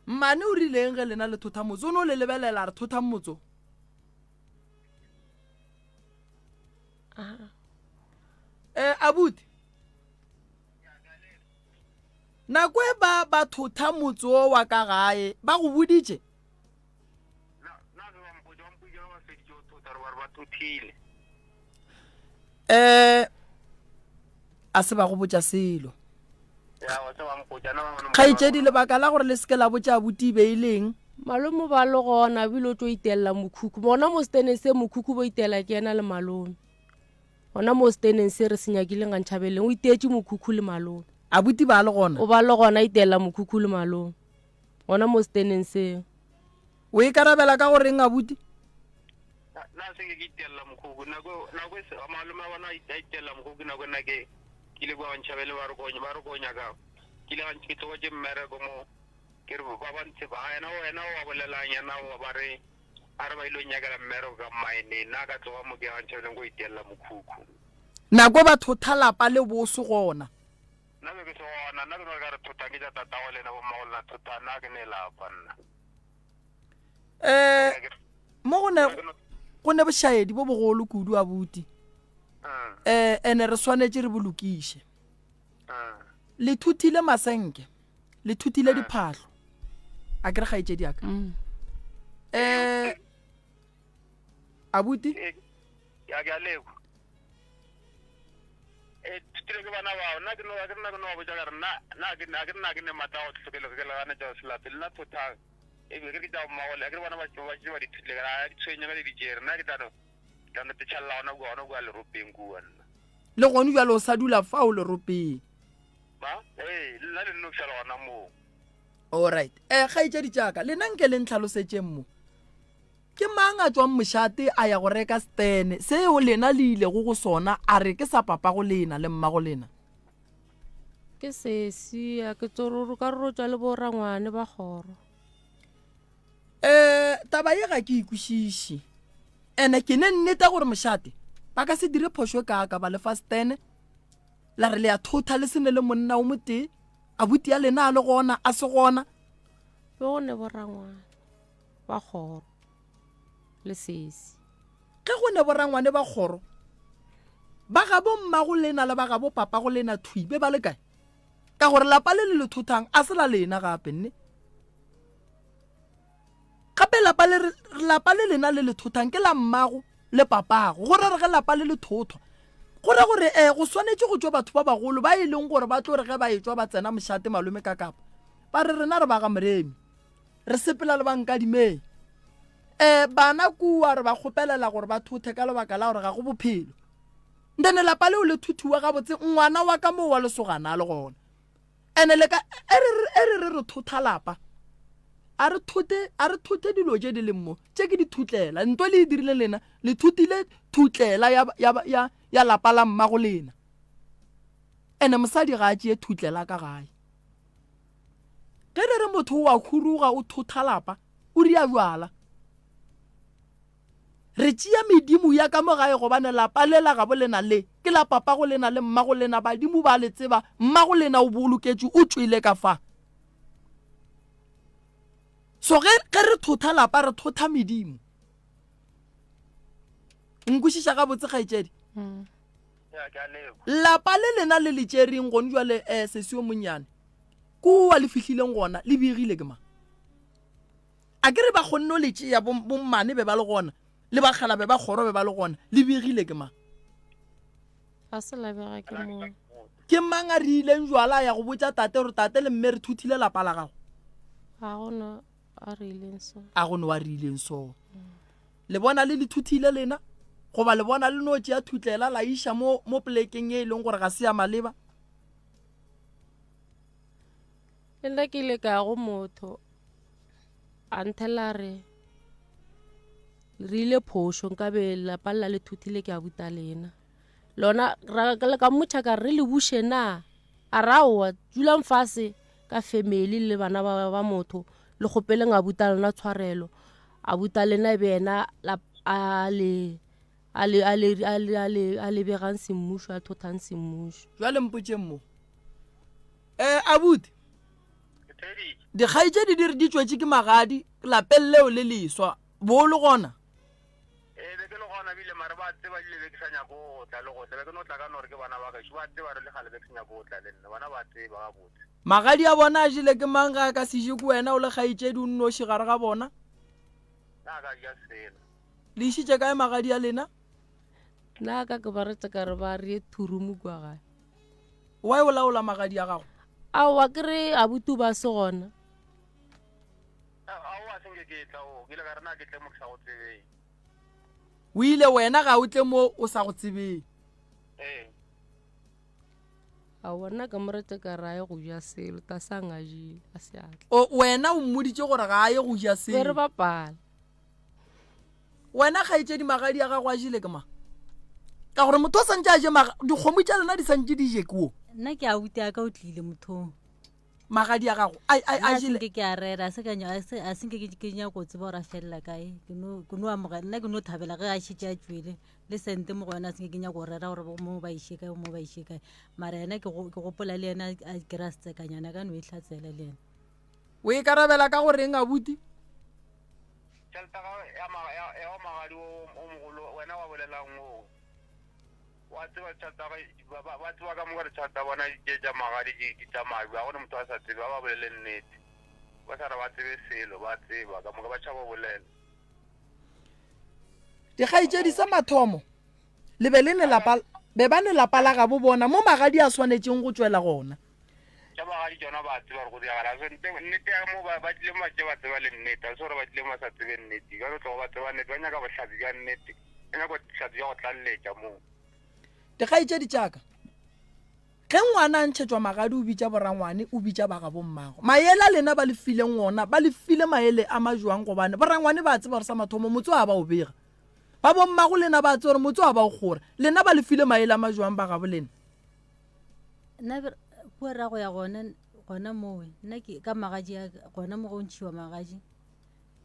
mmane o rileng ge lena le thotha motso o ne o le lebelela re thotha motso abuti nako e ba thotha motso wa ka gae ba go boditše a se ba go botša selo kgaetšedi lebaka la gore le seke la botša abuti be e leng malome ba le gona bile o tlo itelela mokhukhu bona mo steneng se mokhukhu bo itela ke ena le malome gona mo steneng se re senyakileng ga ntšhabeleng o iteetse mokhukhu le malome abuti ba le gona o ba le gona itelela mokhukhu le malome gona mo steneng seo o ikarabela ka goreng abuti na se ke itelela mokhukhu nako se malome wa na itelela mokhukhu nako nna ke ile go ntšhabele ba re gonya ka kile ga ntse tlo je mmere go mo ke re ba ntse ba wena wa bolelanya na wa ba re a re ba ilo nyakela mmere ka maine na ka tloga mo ke ga ntšhabele go itelela mokhukhu nako ba thotha lapa le boso gona na be ke sona na ke re thotha ke ja tata wa lena bo maola thotha na ke ne lapa nna mo go ne bošaedi bo bogolo kudu abuti ene re swanetše re bolokiše le thuthile masenke le thuthile diphahlo a ke re kgaetšedi aka abuti ya ke a lego thuthile ke bana bao nna ke no botša ka re na ke ne mata go tlhokele ke le gane tša selape le na thotha be ke tla mmagole ke bona ba tšwa di thutle ka di tshwenya ka di jere na ke tano kana te tshalla ona go a le ropeng ku wena le gone jalo o sa dula fa o le ropeng ba la le no tshala ona mo alright ga itse di tsaka le nang ke le ntlhalosetseng mo ke mang a tswang moshate a ya go reka stene se o lena le ile go sona a re ke sa papa go lena le mma go lena ke sesi a ke tsororo ka rotswa le borangwane ba kgoro taba ye ga ke ikušiše ene ke ne nnete gore mošate ba ka se dire phošo ka ba le fa stene la re le ya thotha le sene le monna o motee a buti ya lena a le gona a se gona be go ne borangwane ba kgoro le sesi ge go ne borangwane ba kgoro ba ga bo mma go lena le ba ga bo papa go lena thuibe ba le kae ka gore lapa le le thothang a se la lena gape nne gape lapa le lena le le thothang ke la mmago le papago gore re ge lapa le le thothwa gore go swanetse go tswa batho ba bagolo ba e leng gore ba tlo re ge ba e tswa ba tsena mošate malome ka kapa ba re rena re ba ga moremi re sepela le bankadimeng bana kua re ba kgopelela gore ba thothe ka lebaka la gore ga go bophelo ndene lapa leo le thuthiwa gabotse ngwana wa ka moo wa lesogana le gona ene le ka re thotha lapa a re thothe dilo je di le mmo tse ke di thutlela ntwe le dirile lena le thutile thutlela ya lapa la mma go lena ene mosadi ga a tšee thutlela ka gae ge re motho wa khuruga o thotha lapa o ria jwala re tšea medimo ya ka mo gae gobane lapa le la gabo lena le ke la papa go lena le mma go lena badimo ba le tseba mma go lena o boloketse o tswile ka fa so ge re thotha lapa re thotha medimo nkwešiša gabotse kgaetšedi lapa le lena le le tšereng gone jwale sesio monnyane kua le fihlileng gona le begile ke ma a ke re ba kgonne o le tšea bommane be ba le gona le bagala be ba kgoro be ba le gona le begile ke ma a se labega ke mo ke mang a rileng jwala ya go botsa tate gore tate le mme re thuthile lapa la gago ga gona a rileng so a gone wa rileng so le bona le thuthile lena goba le bona le no tšea thutlela la iša mo plekeng e leng gore ga se ya maleba le nna ke ile ka go motho a nthela re ile phošo nka be lapa lla le thuthile ke a buta lena lona le ka motšha ka re le buše na a raoa dulang fase ka family le bana ba motho le kgopeleng a buta lena tshwarelo a buta lena e be ena a le begang semmušo a thothang semmušo jwale mpotšeng mo abuti dikgaitše di dire di tswetše ke magadi lapeng leo le leswa bo le gona be ke le gona bile mare ba tseba dile be ke sa nyako go tla le go tla be ke no tla ka nore ke bana ba ka ba tseba re le gale be ke sa nyako go tla le nna bana ba tseba ga botse magadi a bona a jile ke mang ga ka sije ku wena o le kgaitšedi o nnoši gare ga bona na ka ja sela le išitše kae magadi a lena nna ka ke ba retse ka re ba re thurumu kwa gae wa o laola magadi a gago a wa ke re a butu ba se gona a wa senge ke tla o ke le ka rena ke tle mo ke sa go tsebeng o ile wena ga o tle mo o sa go tsebeng a wona ka morete ka rae go ja selo ta sanga jile a se atla o wena o mmoditše gore ga a ye go ja selo re bapala wena kgaitšedi magadi a gago a jile ke ma ka gore motho o santse a je dikgomo tša lena di santse di je kuo nna ke a uti aka o tlile mothong magadi a gago a jile ke a rera a senke ke nya go tseba gore a felela kae ke no amoga nna ke no thabela ge a šitše a tswile le sente mo go yona a senke ke nya go rera gore mo ba iše kae mo ba iše kae mara yena ke gopola le yena a kry-a setsekanyana ka no e tlhatsela le yena o e karabela ka goreng abuti tšhelete ya magadi o mogolo wena wa bolelang o wa tseba tšhelete ba tseba ka moka re tšhelete bona di tša magadi di tsamaya ga gone motho a sa tsebe ba bolele nnete ba sa re ba tsebe selo ba tseba ka moka ba tšhaba bolele dikgaitšedi sa mathomo le be ba ne lapa la gabo bona mo magadi a swanetšeng go tswela gona tša bagadi tšona ba tseba re go diagala so nnete ya mo ba tlile matše ba tseba le nnete a se gore ba tlile mo sa tsebe nnete ka tlogo ba tseba nnete ba nyaka bohlatsi bja nnete ba nyaka bohlatsi bja go tlalletša moo dikgaitšedi tšaka ge ngwana a ntšhetšwa magadi o bitša borangwane o bitša ba ga bommago maele a lena ba le fileng ona ba le file maele a majwang gobane borangwane ba tseba gore sa mathomo motse a ba o bega ba bommago lena ba tse gore motse a ba o gore lena ba le file maele a majwang ba gabo lena nna kua ra go ya gona mowe nna ka magaji gona mo go ntšhiwa magaji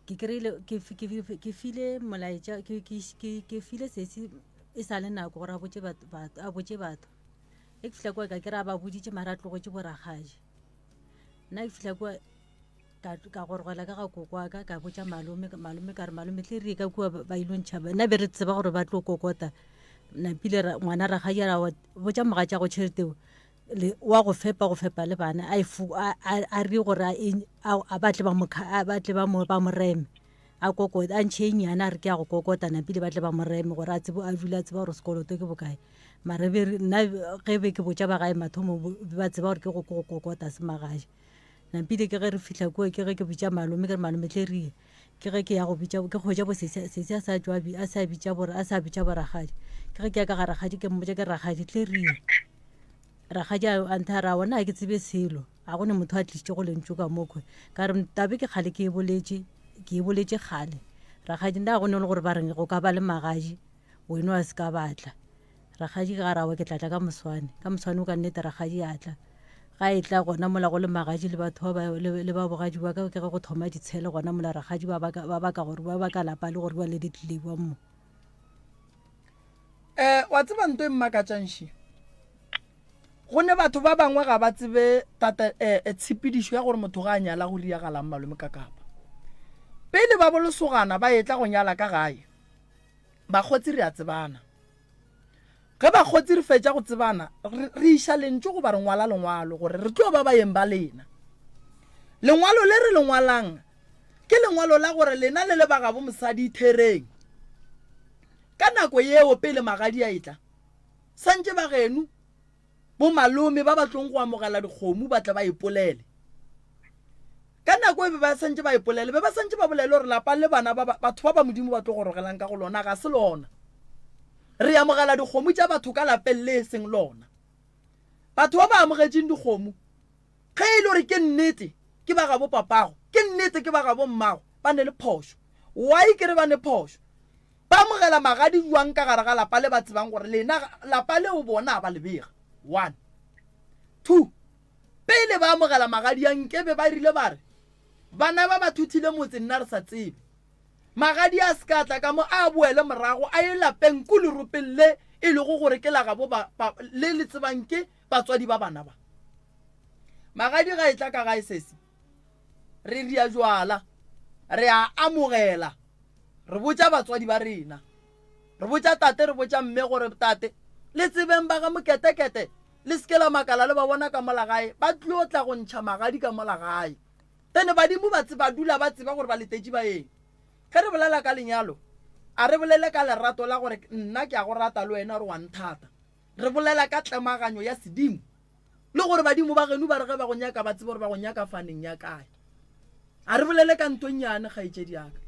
ke file molaetša ke file sesi e sa le nako gore a botse batho e ke fihla kua ka kry-a ba boditše mara a tlogotše boragaji nna ke fihla kua ka gorogela ka ga kokwaka ka botša malome ka re malome tle re ka kua ba ilontšhaba nna be re tseba gore ba tlo kokota napile ngwana ragaji a botša moga tša go tšhereteo wa go fepa le bana a re gore a batle ba mo reme a kokota a ntšhe enyana a re ke ya go kokota napile batle ba mo reme gore a dula a tseba gore sekoloto ke bokae mara nna ge be ke botša ba gae mathomo ba tseba gore ke go kokota se magaji napile ke ge re fihla kua ke ge ke bitša malome ke re malome tle rie ke ge ke ya go bitša ke kgotša bosesi a sa bitša boragadi ke ge ke ya ka ga ragadi ke mmotša ke ragadi tle rie ragadi a ntha ra bona ke tsebe selo a gone motho a tlisitše go lentšo ka mokgwe ka re tabe ke kgale ke e boletše kgale ragadi nda gone le gore ba reng go ka ba le magaji weno a se ka batla ragadi ga rawa ke tlatla ka moswane o ka nnete ragadi a tla ga e tla gona mola go le magaji le batho le ba bogadi ba ka ke go thoma ditshele gona mola ragadi ba baka gore ba baka lapa le gore ba le ditlilebwa mo wa tseba nto e mmakatšanši gone batho ba bangwe ga ba tsebe tshepedišo ya gore motho ga a nyala go diagalang malome ka kapa pele ba bolosogana ba etla go nyala ka gae bakgotsi re a tsebana ge bakgotsi re fetša go tsebana re iša lentšo go ba re ngwala lengwalo gore re tlo ba baeng ba lena lengwalo le re lengwalang ke lengwalo la gore lena le le bagabo mosadi ithereng ka nako yeo pele magadi a etla santše ba genu bo malome ba batlong go amogela dikgomo ba tla ba ipolele ka nako e be ba santše ba ipolele be ba santše ba bolele gore lapa le bana batho ba modimo ba tlo go rogelang ka go lona ga se lona re amogela dikgomo tša batho ka lapeng le seng lona batho ba ba amogetšeng dikgomo ge e le gore ke nnete ke ba gabo papago ke nnete ke ba gabo mmago ba ne le phošo why ke re ba ne phošo ba amogela magadi jwang ka gare ga lapa le ba tsebang gore lena lapa le o bona ba lebega 1 2 pele ba amogela magadi a nkebe ba rile ba re bana ba ba thuthile motse nna re sa tsebe magadi a sekatla ka mo a boele morago a e lapeng ku leropeng le e lego gore ke la gabo le le tsebang ke batswadi ba bana ba magadi ga e tla ka ga sesi re dia jwala re a amogela re botša batswadi ba rena re botša tate re botša mme gore tate le tsebeng ba ga moketekete le skela makala le ba bona ka molagae ba tlo tla go ntšha magadi ka molagae tene badimo ba tseba dula ba tseba gore ba letetše ba eng ge re bolela ka lenyalo a re bolele ka lerato la gore nna ke a go rata le wena re wa nthata re bolela ka tlemaganyo ya sedimo le gore badimo ba genu ba re ge ba go nyaka ba tseba gore ba go nyaka faneng ya kae a re bolele ka ntonyane kgaetšedi yaka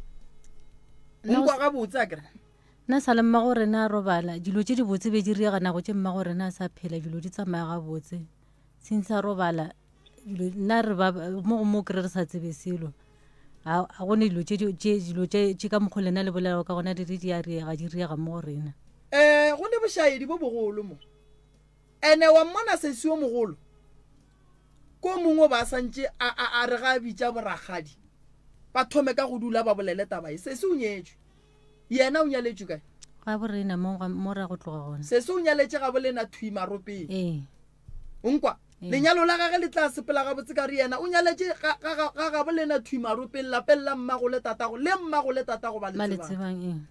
nkwa ga botse a kere nna sa le mmago rena a robala dilo tše di botse be di riega nako tše mmago rena a sa phela dilo di tsamaya ga botse since a robala nna re mo kry re sa tsebe selo a gone dilo tše ka mokgo lena le bolelago ka gona di a riega mo go rena go ne bošaedi bo bogolo mo ene wa mmona sesio mogolo ko mongwe ba santše a re ga bitša boragadi ba thome ka go dula ba bolele tabae sese o nyetšwe yena o nyaletšwe kae ga borena mo ra go tloga gona sese o nyaletše ga bolena thui maropeng onkwa lenyalo la gage le tla sepela ga botse ka re yena o nyaletše ga bolena thui maropeng lapeng la mmago le tatago ba le tsebang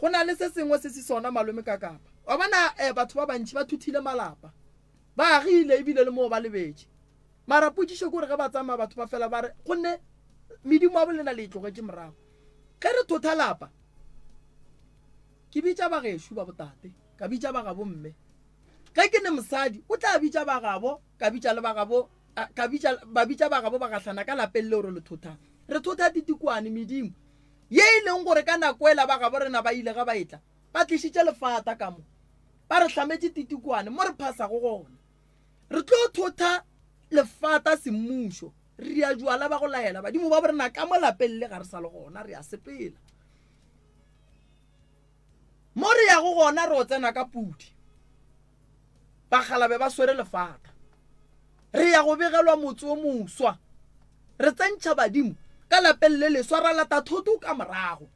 go na le se sengwe se se sona malome ka kapa wa bona batho ba bantši ba thuthile malapa ba agile ebile le moo ba lebetše mara potšišo kore ge ba tsamaya batho ba fela ba re gonne medimo a bolena le tlogetse morago ge re thotha lapa ke bitša bagešo ba botate ka bitša ba ga bomme ge ke ne mosadi o tla bitša bagabo ka bitša le bagabo ba bitša bagabo ba gahlana ka lapeng le gore le thothang re thotha titikwane medimo ye e leng gore ka nako ela bagabo rena ba ile ga ba etla ba tlišitše lefata ka mo ba re hlametše titikwane mo re phasago gona re tlo thotha lefata semmušo re a jwala ba go laela badimo ba borena ka mo lapeng le ga re sa le gona re a sepela mo re ya go gona re o tsena ka pudi bagalabe ba swere lefata re ya go begelwa motse o moswa re tsentšha badimo ka lapeng le leswa ra lata thoto ka morago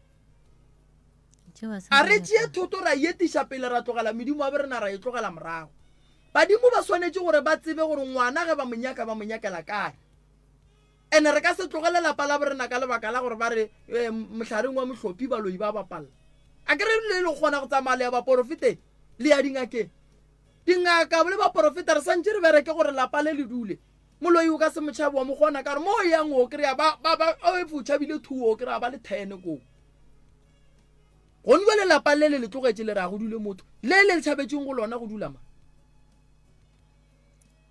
a re tšee thoto ra etiša pele ra tlogela medimo a berena ra e tlogela morago badimo ba swanetše gore ba tsebe gore ngwana ge ba monyakela kae ene re ka se tlogele lapa la borena ka lebaka la gore ba re mohlhareng wa mohlophi baloi ba bapalela a ke re le kgona go tsamaya le ya baporofete le ya dingakeng dingaka le baporofeta re santse re bereke gore lapa le le dule moloi o ka se motšhabi wa mogona ka re mo yang o kry-a o tšhabile 2 o kry-a ba le 10 ko gonne le lapa le le tlogetše le re a go dule motho le le tšhabetšeng go lona go dula ma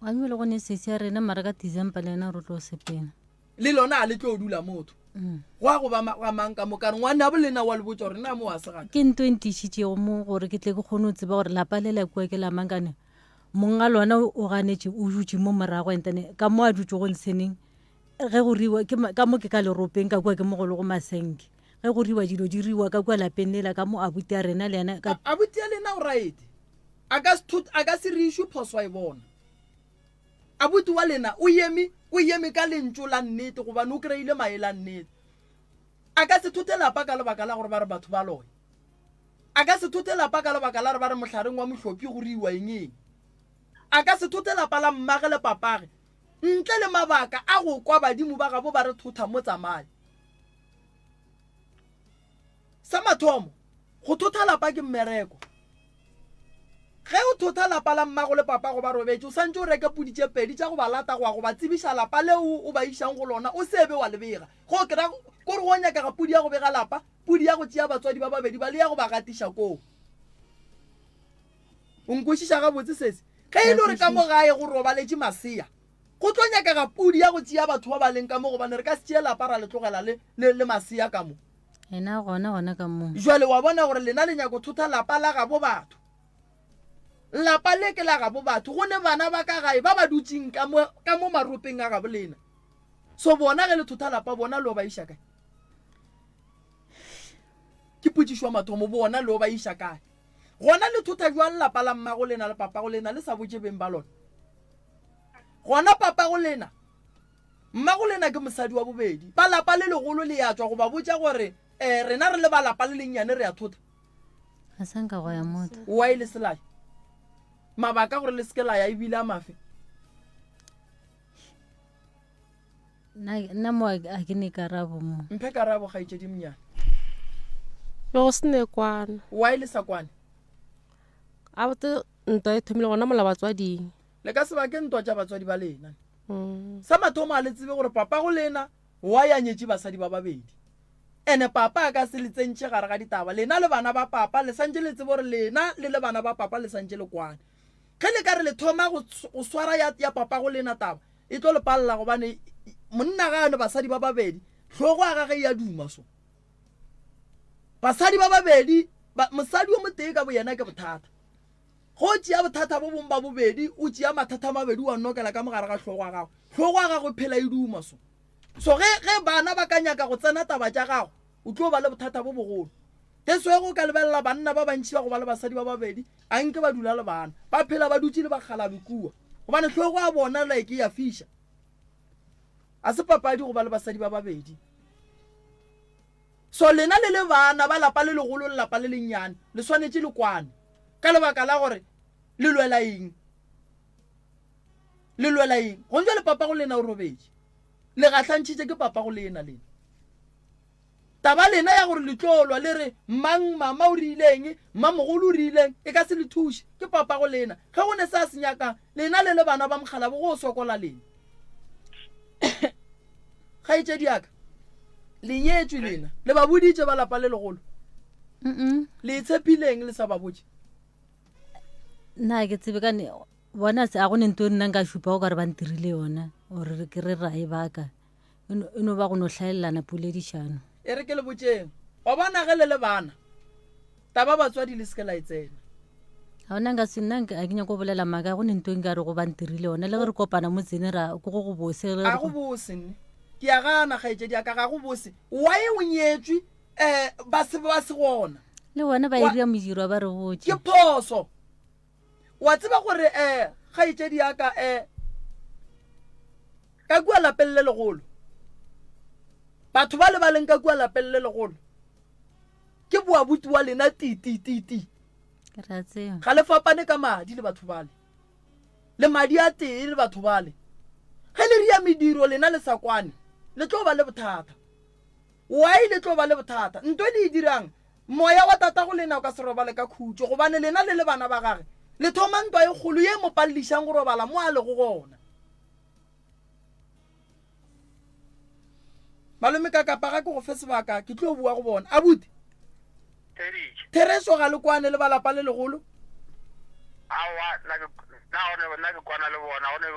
wa le gone sese ya rena mara ka December le ena re tlo sepena le lona a le tlo dula motho go a go ba mang ka mo ka re ngwana a bolena wa le botša gore na mo a segana ke ntho e ntišitšego mo gore ke tle ke kgone o tseba gore lapa le la kua ke la mangane monga lona o ganetše o dutše mo morago entane ka mo a dutše go leseneng ge go riwa ka mo ke ka leropeng ka kua ke mo go le go masenke ge go riwa dilo di riwa ka kua lapeng lela ka mo abuti a rena le ena abuti a lena o raete a ka se re išu phoso wa e bona abuti wa lena o eme ka lentso la nnete gobane o kry-ile maele a nnete a ka se thothe lapa ka lebaka la gore ba re batho ba loye a ka se thothe lapa ka lebaka la re ba re mohlhareng wa mohlophi go riwa engeng a ka se thothe lapa la mmage le papage ntle le mabaka a go kwa badimo ba gabo ba re thotha mo tsamaye sa mathomo go thotha lapa ke mmereko ge o thotha lapa la mmago le papa go ba robetse o santse o reka puditše pedi tša go ba lata go ya go ba tsebiša lapa leo o ba išang go lona o sebe wa lebega go kry-a kore go nyakaga pudi ya go bega lapa pudi ya go tšea batswadi ba babedi ba le ya go ba gatiša koo o nkwešiša gabotse sese ge e le gore ka mo gae go robaletše masea go tlo nyakaga pudi ya go tšea batho ba ba leng ka mo gobane re ka se tšee lapa ra le tlogela le masea ka mo ena gona ka mo jwale wa bona gore lena le nyako thotha lapa la gabo batho lapa le ke la gabo batho go ne bana ba ka gae ba ba dutšeng ka mo maropeng a gabo lena so bona ge le thotha lapa bona le o ba iša kae ke potšišwa mathomo bona le o ba iša kae gona le thotha jwang lapa la mmago lena le papa go lena le sa botše beng ba lona gona papa go lena mmago lena ke mosadi wa bobedi ba lapa le legolo le ya tswa go ba botša gore rena re le ba lapa le lennyane re ya thotha a sanka go ya motho wa ile selaya mabaka gore le seke la ya ebile a mafe nna mo a ke ne karabo mo mphe karabo ga itše dimnyane le go sene kwana wa ile sa kwane a bote ntwa e thomile gona mola batswading le ka seba ke ntwa tša batswadi ba lena sa mathomo a le tsebe gore papa go lena wa ya nyetše basadi ba babedi ene papa a ka se le tsentše gare ga ditaba lena le bana ba papa le santše le tsebe gore lena le bana ba papa le santše le kwane ge le ka re le thoma go swara ya papa go lena taba e tlo le palela gobane monna gane basadi ba babedi tlhogo a gage ya duma so basadi ba babedi mosadi o motee ka boyena ke bothata go tšea bothata bo bong ba bobedi o tšea mathata a mabedi wa nokela ka mogare ga tlhogo a gagwe phela e duma so ge bana ba ka nyaka go tsena taba tša gago o tlo ba le bothata bo bogolo teso go ka lebelela banna ba bantši ba go ba le basadi ba babedi a nke ba dula le bana ba phela ba dutse le ba kgalabe kua gobane tlhogo a bona like ya fisha a se papadi go ba le basadi ba babedi so lena le le bana ba lapa le legolo le lapa le lennyane le swanetše le kwane ka lebaka la gore le lwela eng go ntse le papa go lena o robetse le gahlantšhitše ke papa go lena lena taba lena ya gore le tlolwa le re mang mama o rileng mmamogolo o rileng e ka se le thuše ke papa go lena ge go ne se a se nyakang lena le le bana ba mokgalabo go sokola lena ga itše diaka le nyetswe lena le ba boditše ba lapa le legolo le tshepileng le sa ba botše nna ke tsebe kane bona se a go nento nna nka šupa go ka re ba ntirile yona gore ke re rae baka eno ba go no hlaelelana poledišano e re ke le botseng o bona ge le bana taba batswadi le seke la e tsena ga ona nka se nna a ke nyako bolela maaka go nento nka re go ba ntirile yona le ge re kopana mo tsene ra ko go bose a go bose nne ke ya gana kgaetsedi ya ka ga go bose wa e o nyetswe ba se gona le bona ba iria modiro ba re botse ke phoso wa tseba gore kgaetsedi ya ka ka kua lapeng le legolo batho ba le ba leng ka kua lapeng le legolo ke boabuti wa lena titi ke ra tseo ga le fapane ka madi le batho bale le madi a tee le batho bale ge le ria mediro lena le sa kwane le tlo ba le bothata why le tlo ba le bothata ntwe le dirang moya wa tata go lena o ka se robale ka khutso gobane lena le bana ba gage le thoma ntwa e kgolo ye mo pallisang go robala mo a le go gona malome ka kapa ga ke go fe sebaka ke tlo bua go bona abuti Tereso ga le kwane le balapa le legolo awa na ke kwana le bona one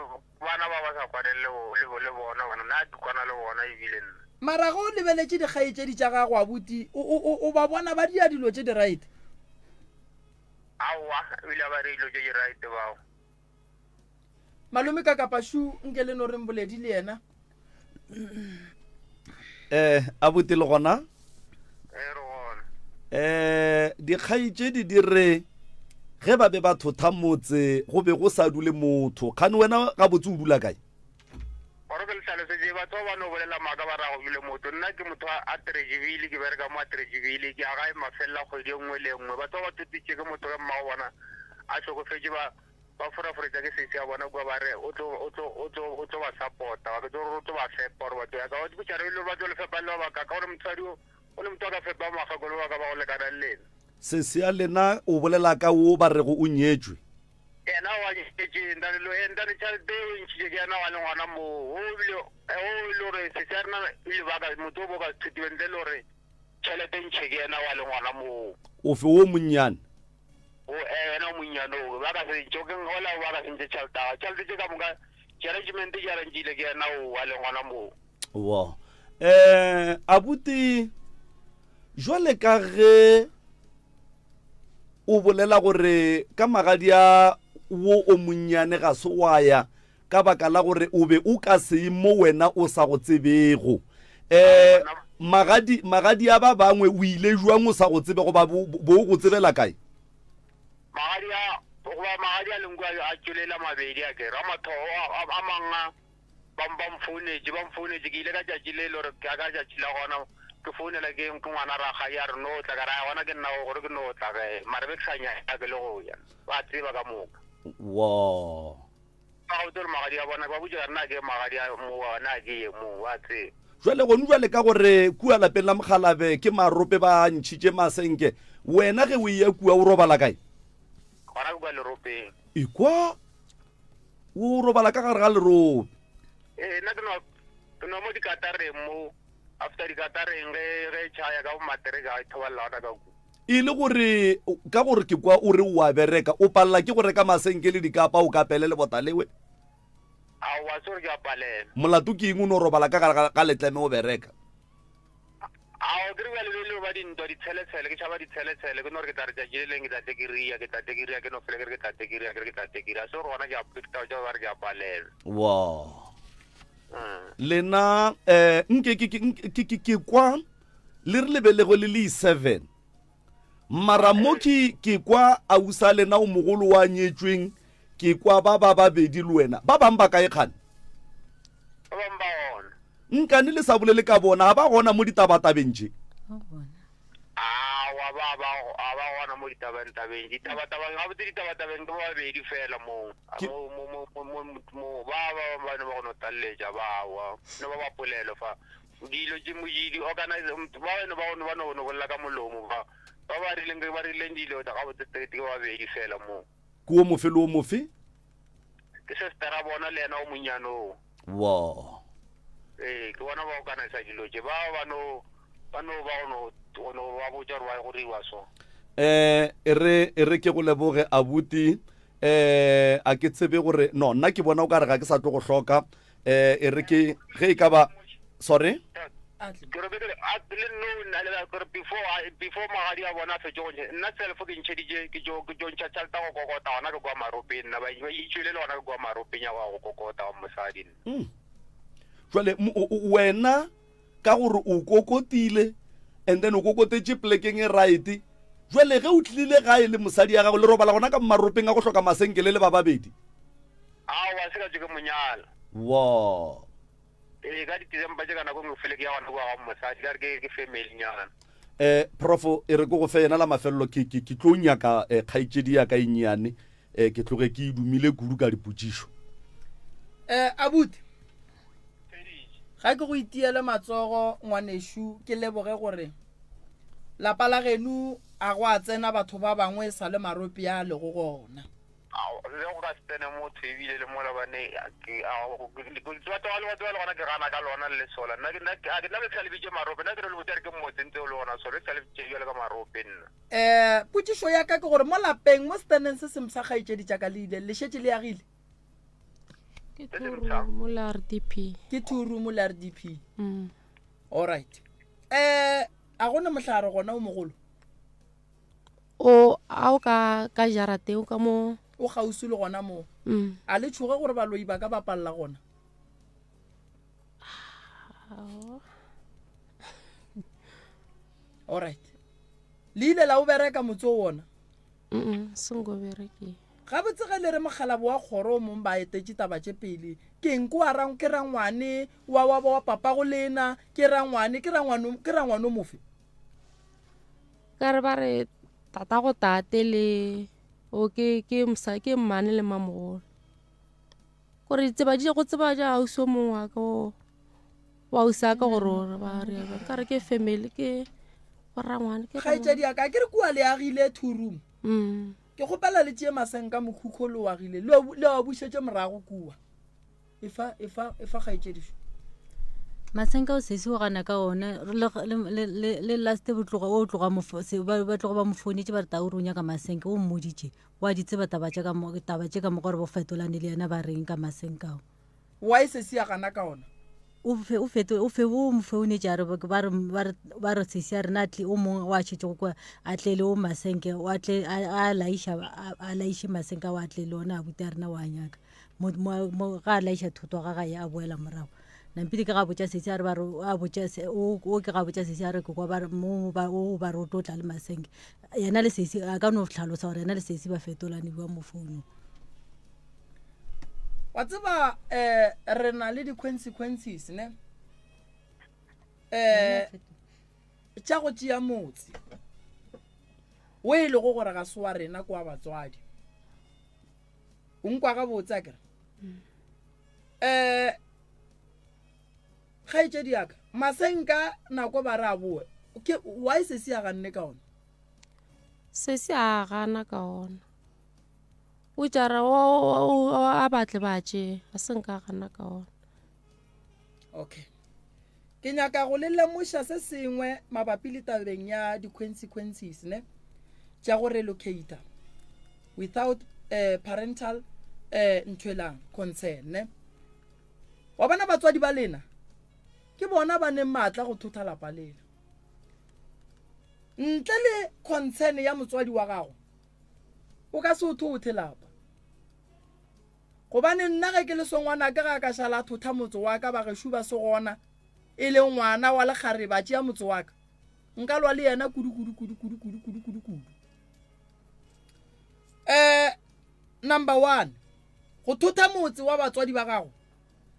bana ba sa kwane le bona bona na ke kwana le bona ebile mara go lebeletse dikgaetsedi tša gago abuti o ba bona ba dia dilo tše di right awa ebile ba re dilo tše di right bao malome ka kapa shu nke le no reng boledi le yena abuti le gona dikgaetsedi di re ge ba be ba thotha motse go be go sa dule motho kgane wena ga botse o dula kae gore ke tlhalosetse batho ba no bolela maaka ba ra go dule motho nna ke motho a Trejivile ke bereka mo a Trejivile ke a gae mafella kgwedi nngwe le nngwe batho ba thotitše ke motho ka mmago bona a tlhokofetse ba furafuretsa ke sese ya bona kua ba re o tlo ba support-a ba ke o tlo ba fepa gore batho ya ka botšare le ba tlo le fepa le ba baka ka gore motsadi o le motho a ka fepa magakolo ba ka ba go lekana le lena sese ya lena o bolela ka o ba rego o nyetswe ena wa nyetswe ndane tšhalete o ntšhitše ke ena wa le ngwana moo o le gore sese ya rena le baka motho o bo ka thutiweng le gore tšhelete ntšhe ke ena wa le ngwana moo o fe o monnyane ena o monnyane o ba ka sentše o kengola ba ka sentše tšhaletaga tšhalete tše ka moka arrangement ke arrangile ke ena o wa le ngwana moo wa abuti jwale ka ge o bolela gore ka magadi a wo o monnyane ga se wa ya ka baka la gore o be o ka se mo wena o sa go tsebego magadi a ba bangwe o ile jwang o sa go tsebe go ba bo go tsebela kae magadi a lengwa a tšwelela mabedi a ke ramathogo a manga ba mfounetše ke ile ka tšatši le le gore ka tšatši la gona ke founela ke ngwana raga ya re no tla ka ra gona ke nna gore ke no tla ke mare be ke sa nyaka ke le go ya ba tseba ka moka wa ga o tsere magadi a bona ba botse ka nna ke magadi a mo na ke ye mo wa tseba jwale gone jwale ka gore kua lapeng la Mokgalabe ke marope ba ntšhitše masenke wena ge o ia kua o robala kae gona ke kwa leropeng ikwa o robala ka gare ga lerope nna ke no mo dikatareng mo after dikatareng ge tšhaya ka bomatereka a thobalela gona ka ku e le gore ka gore ke kwa o re o a bereka o palela ke gore ka masenke le dikapa o ka pele le botalewe awa sore ke a palela molato ke eng o no robala ka letleme o bereka ao ke re ba lebele ba dintwa ditsheletshele ke tšhaba ditsheletshele ke no gore ke tla re tšatši le leng ke tlatekeria ke no fele ke re ke tlatekeria so gore gona ke a pekta tša ba re ke a palela wa lena nke ke kwa le re lebelego le 7 mara mo ke kwa ausa lena o mogolo wa nyetsweng ke kwa ba babedi le wena ba bang ba kae kgane ba bang ba gona nkane le sa bolele ka bona ga ba gona mo ditabatabeng tše awa ba gona mo ditabatabeng ga botse ditabatabeng ke ba babedi fela mo ba bane ba go no taleletša bawa ne ba bapolelo fa dilo tše mojidi organize ba bane ba no bolela ka molomo ba ba rileng dilo ga botse ke babedi fela mo ke o mofe le o mofe ke sestera bona le ena o monnyane o wa ke bona ba organize dilo tše ba no ba botša gore ba go riwa so e re ke go leboge abuti a ke tsebe gore no nna ke bona o ka re ga ke sa tlo go hloka e re ke ge e ka ba sorry before magadi a bona fetso go nna self ke ntšheditše ke jo ntšhatšhalta go kokota gona ke kwa maropeng nna ba itšwele le gona ke kwa maropeng ya go kokota wa mosadi jwale wena ka gore o kokotile and then o kokotetse plekeng e right jwale ge o tlile gae le mosadi ya gago le robala gona ka maropeng a go hloka masenkele le ba babedi awa se ka tse ke monyala wa ka di-December tse ka nako ngwe fele ke ya gona kwa ga mosadi ka re ke family nyana profo e re ko go fe yena la mafelelo ke tlo nyaka kgaitsedi ya ka enyane ke tloge ke dumile kudu ka dipotsišo abuti ga ke go itiele matsogo ngwaneshu ke leboge gore lapa la genu a go a tsena batho ba bangwe sa le maropi a le go gona le go ka tsene motho ebile le mola bane batho ba le gona ke gana ka lona le sola nna ke tlhalebitše marope nna ke re le botere ke motsentse o le gona sola ke tlhalebitše jale ka marope nna potsišo ya ka ke gore mo lapeng mo staneng se sengwe sa kgaitšedi tšaka le ile le šetse le agile ke thuru mo la RDP alright a gone mohlare gona o mogolo o a o ka jarateng ka mo o gausi le gona mo a le tshoga gore baloi ba ka bapalla gona alright le ile la o bereka motse o wona sengo bereke ga botse ge le re mogalabo wa kgoro mong ba etetše taba tše pele ke eng ko arang ke rangwane wa papa go lena ke rangwane mofe ka re ba re tata go tate le o ke mmane le mamogolo gore go tseba ja ausi o mongwe wa ka wa ausi ka gore ba re ka re ke family ke rangwane ke kgaitsedi ya ka ke re kua le agile two room ke gopela le tšee maseng ka mokhukho le wagile le wa bušetse morago kua efa kgaitsedišo masenka o sesi o gana ka one le last botloga o tloga ba tloga ba mofonetse ba re ta o runya ka masenka o mmoditše wa ditseba taba tše ka mo gore bo fetolane le yena ba reng ka masenkao wa e sesi ya gana ka ona o mofounetse a re ba re sesi a rena atle o mongwe wa tšhetse go kwa a tle le o masenke a laiše masenka wa tle le ona a bute a rena wa nyaka ga a laiša thoto ga gae a boela morago nampile ke ga botša sesi a re ba re o ke ga botša sesi a re ke kwa ba re o tlo tla le masenke yena le sesi a ka no tlhalosa gore yena le sesi ba fetolane bua mo founung wa tseba re na le di-consequences ne tša go tšea motse o e le go gore ga se wa rena kwa batswadi o nkwa ga botsa kere kgaitšedi yaka masenka nako ba re a boe wa e sesi ya ganne ka ona sesi a gana ka ona o jara a batle batše a senka gana ka ona okay ke nyaka go le lemoša se sengwe mabapi le tabeng ya di-consequences ne tša go relocata without parental ntšwelang concern ne wa bona batswadi ba lena ke bona ba neng maatla go thotha lapa lena ntle le concern ya motswadi wa gago o ka se o thothe lapa gobane nna ge ke le songwana ke ga ka šala thotha motse wa ka ba gešo ba se gona e le ngwana wa legare ba tšea motse wa ka nka lwa le yena kudu number 1 go thotha motse wa batswadi ba gago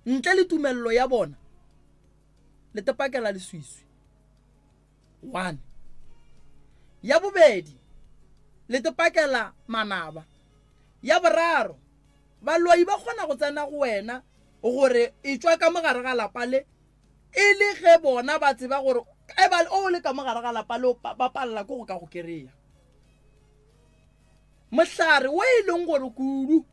ntle le tumello ya bona le tepakela leswiswi 1 ya bobedi le tepakela manaba ya boraro baloi ba kgona go tsena go wena gore e tswa ka mogare ga lapa le e le ge bona ba tseba gore o le ka mogare ga lapa le ba palla ko go ka go kereya mohlare o e leng gore kudu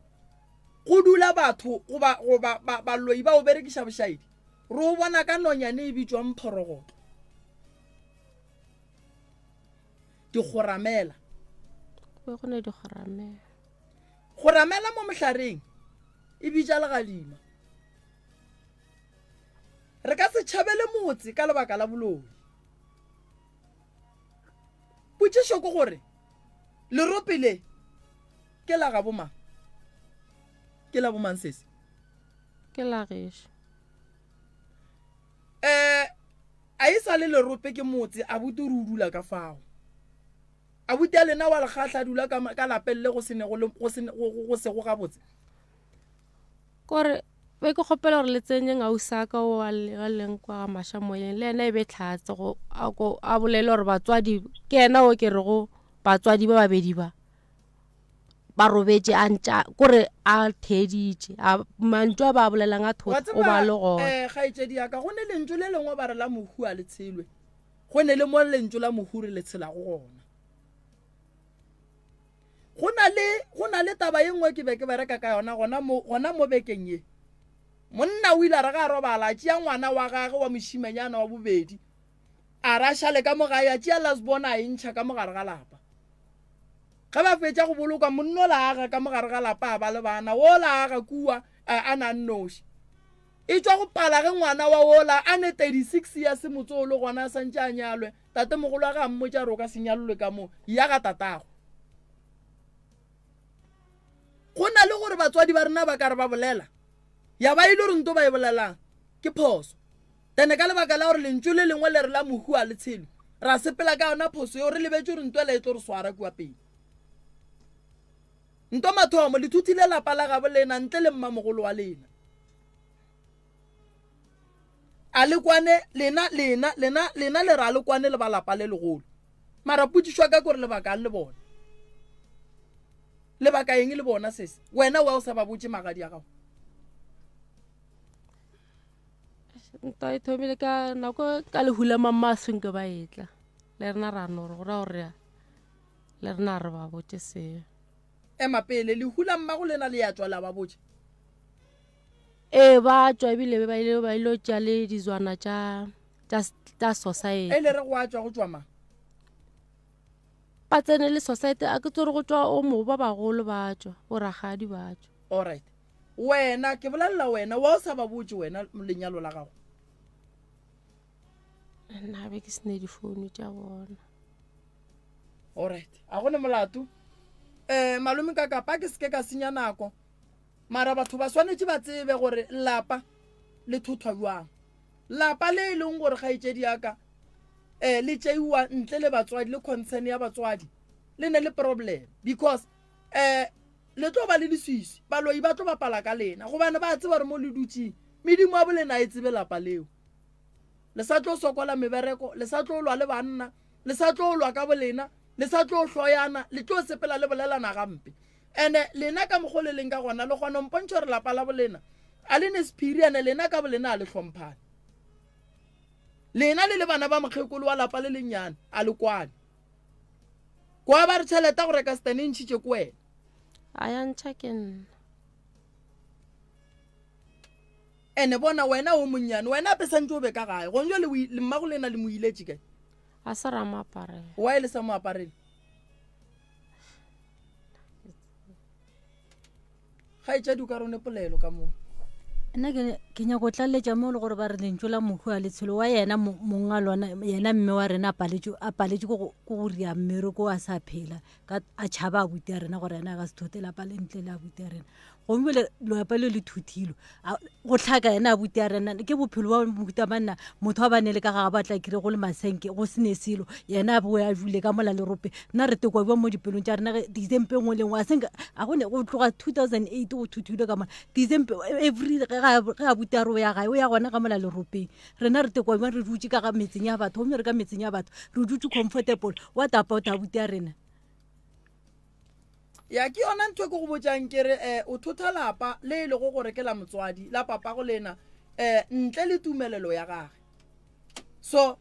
go dula batho goba baloi ba o berekiša bošaedi re o bona ka nonyane e bitswa mphorogoto dikgoramela go ne dikgoramela go ramela mo mohlareng e bitša legadima re ka se tšhabele motse ka lebaka la boloi potšišo ke gore lerope le ke la gabomang ke la bomang sese ke la gešo a e sa le lerope ke motse a bute re o dula ka fao a bute a lena wa lekgatlha dula ka lapelle go sego gabotse kore be ke kgopela gore le tsenyeng ausaka o a leng kwa ga mašamoyeng le ena e be tlhatse a bolele gore batswadi ke ena o ke rego batswadi ba babedi ba robetse a ntša kore a theditše mantšu a ba bolelang a thotse o ba le gona kgaetšedi yaka go ne lentšu le lengwe ba re la mohu a le tshelwe go ne le mo lentšu la mohu re le tshelago gona go na le taba ye nngwe ke be ke bereka ka yona gona mo bekeng ye monna o ile a re ga robala a tšea ngwana wa gage wa mošimanyana wa bobedi a rašale ka mogae a tšea lasbona a entšha ka mogare ga lapa ga ba fetša go boloka monno la aga ka mogare ga lapa a ba le bana o la aga kua a na nnoši e tswa go pala ge ngwana wa ola a ne 36 years motsolo gona a santše a nyalwe tate mogolo a ga mmotša re o ka se nyalolwe ka moo ya ga tatago go na le gore batswadi ba rena ba ka re ba bolela ya ba ile gore nto ba e bolelang ke phoso tene ka lebaka la gore lentšu le lengwe le re la mohu a le tshelo ra sepela ka yona phoso yo re lebetse gore nto le e tlo re swara kua pele nto mathomo le thuthile lapa la gabo lena ntle le mmamogolo wa lena a le kwane lena le ra le kwane le ba lapa le legolo mara putsišwa ka gore lebaka le bona lebaka eng le bona sese wena wa o sa ba botse magadi ya gago nta e thomile ka nako ka lehula mammasweng ke ba etla le rena ra no re gora gore le rena re ba botse seo ema pele lehula mmago lena le ya tswa la ba botse ba tswa ebile ba ile tša le dizwana tša society e le re go a tswa go tswa mang ba tsene le society a ke tsore go tswa o mo ba bagolo ba tswa boragadi ba tswa alright wena ke bolelela wena wa o sa ba botse wena lenyalo la gago nna be ke sene difounu tša bona alright a gone molato malome ka kapa ke seke ka senya nako mara batho ba swanetse ba tsebe gore lapa le thothwa jwang lapa le e leng gore kgaetšedi yaka le tšeiwa ntle le batswadi le concern ya batswadi le ne le problem because le tlo ba le diswisi baloi ba tlo bapala ka lena gobane ba tseba gore mo le dutsing medimo a bolena e tsebe lapa leo le sa tlo sokola mebereko le sa tlo lwa le banna le sa tlo lwa ka bolena le sa tlo hloyana le tlo sepela le bolelana gampe ene lena ka mogole leng ka gona le gona mpontšho re lapa la bolena a le ne spiriane lena ka bolena a le hlomphane lena le bana ba mokgekolo wa lapa le lenyane a le kwane kwa ba re tšheleta go reka stane ntšhitše ko wena a ya ntšha ke nna ene bona wena o monnyane wena pe santse o be ka gae gonjo le mmago lena le mo iletše kae a se ra moaparela wa e le sa mo aparele ga e tša di ka rone polelo ka moo nna ke nyako tlaletša mo le gore ba re lentso la mohu a letshelo wa yena monga lona yena mme wa rena a paletše ko go ria mmereko a sa phela a tšhaba a buti a rena gore yena a ka se thote lapa le ntle le a buti a rena gomme lapa le le thuthilo go tlhaka yena a buti a rena ke bophelo ba mohuta banna motho wa bane le ka ga batla kire go le masenke go sene selo yena a boe a jule ka mola lerope nna re tekwa ba mo dipelong tša rena december ngwe le ngwe a senka a gone go tloga 2008 go thuthile ka mola december every ga a buti a re o ya gae o ya gona ka mola leropeng rena re tekwa ba re dutse ka ga metseng ya batho gomme re ka metseng ya batho re dutse comfortable what about a buti a rena ya ke yona ntho ke go botjang kere o thotha lapa le ile go gore ke la motswadi la papa go lena ntle le tumelelo ya gage so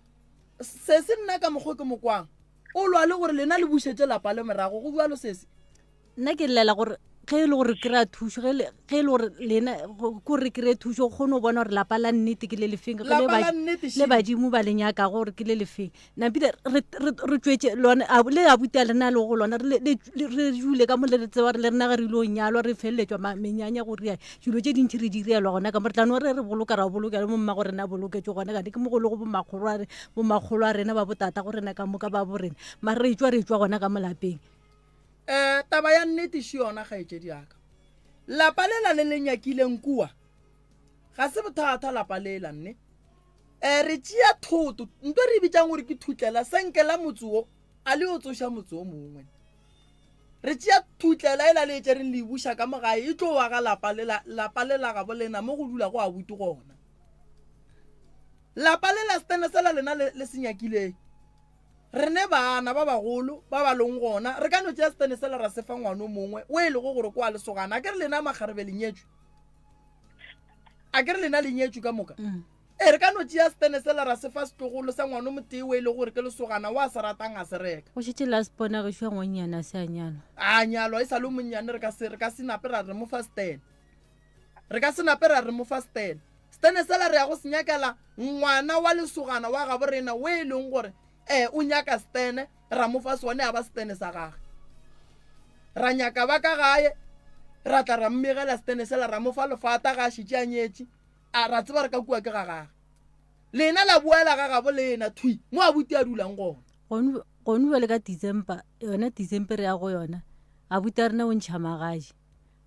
se se nna ka mogwe ke mokwang o lwa le gore lena le bušetse lapa le morago go bua lo sese nna ke llela gore ge le gore kry-a thuso ge le gore lena ko re kry-e thuso go kgone go bona gore lapa la nnete ke le lefeng le badimo ba lenyaka gore ke le lefeng napile re tswetse lona le abuti a lena le go lona re jule ka mo le tseba re le rena ge re ile o nyalwa re feleletswa menyanya go ria dilo tse dintšhi re di rielwa gona ka moretlano re boloka ra bolokela mo mma go rena boloketse gona kante ke mo go le go bomakgolo a rena ba botata go rena ka moka ba borena mare re tswa gona ka molapeng taba ya nnete shi yona gaetsedi yaka lapa lela le lenyakileng kua ga se bothata lapa lela nne re tšea thoto nto re bitsang gore ke thutlela senkela motsuo a le o tsoša motse o mongwe re tšea thutlela e la le etse re le buša ka mogae e tlo wa ga lapa lela ga bolena mo go dula go a butu gona lapa lela stene sela lena le senyakileng re ne bana ba bagolo ba ba leng gona re ka no tšea stene sela ra sefa ngwana o mongwe o e le go gore kwa lesogana a ke re lena magarebe lenyetšwe a ke re lena lenyetšwe ka moka re ka no tšea stene sela ra sefa setlogolo sa ngwana o motee o e le gore ke lesogana wa se ratang a se reka go šetse la spona ge šwa ngwanyana se a nyalwa a nyalwa e sa le monnyane re ka se nape ra re mo fa stene re ka se nape ra re mo fa stene sela re ya go senyakela ngwana wa lesogana wa ga borena o e leng gore o nyaka stene ra mo fa sone a ba stene sa gage ra nyaka ba ka gae ra tla ra mmegela stene sela ra mo fa lefata ga šitše a nyetše a ra tseba re ka kua ke ga gage lena la buela ga gabo lena thui mo a buti a dulang gona gone bale ka yona December ya go yona a buti a rena o ntšha magaji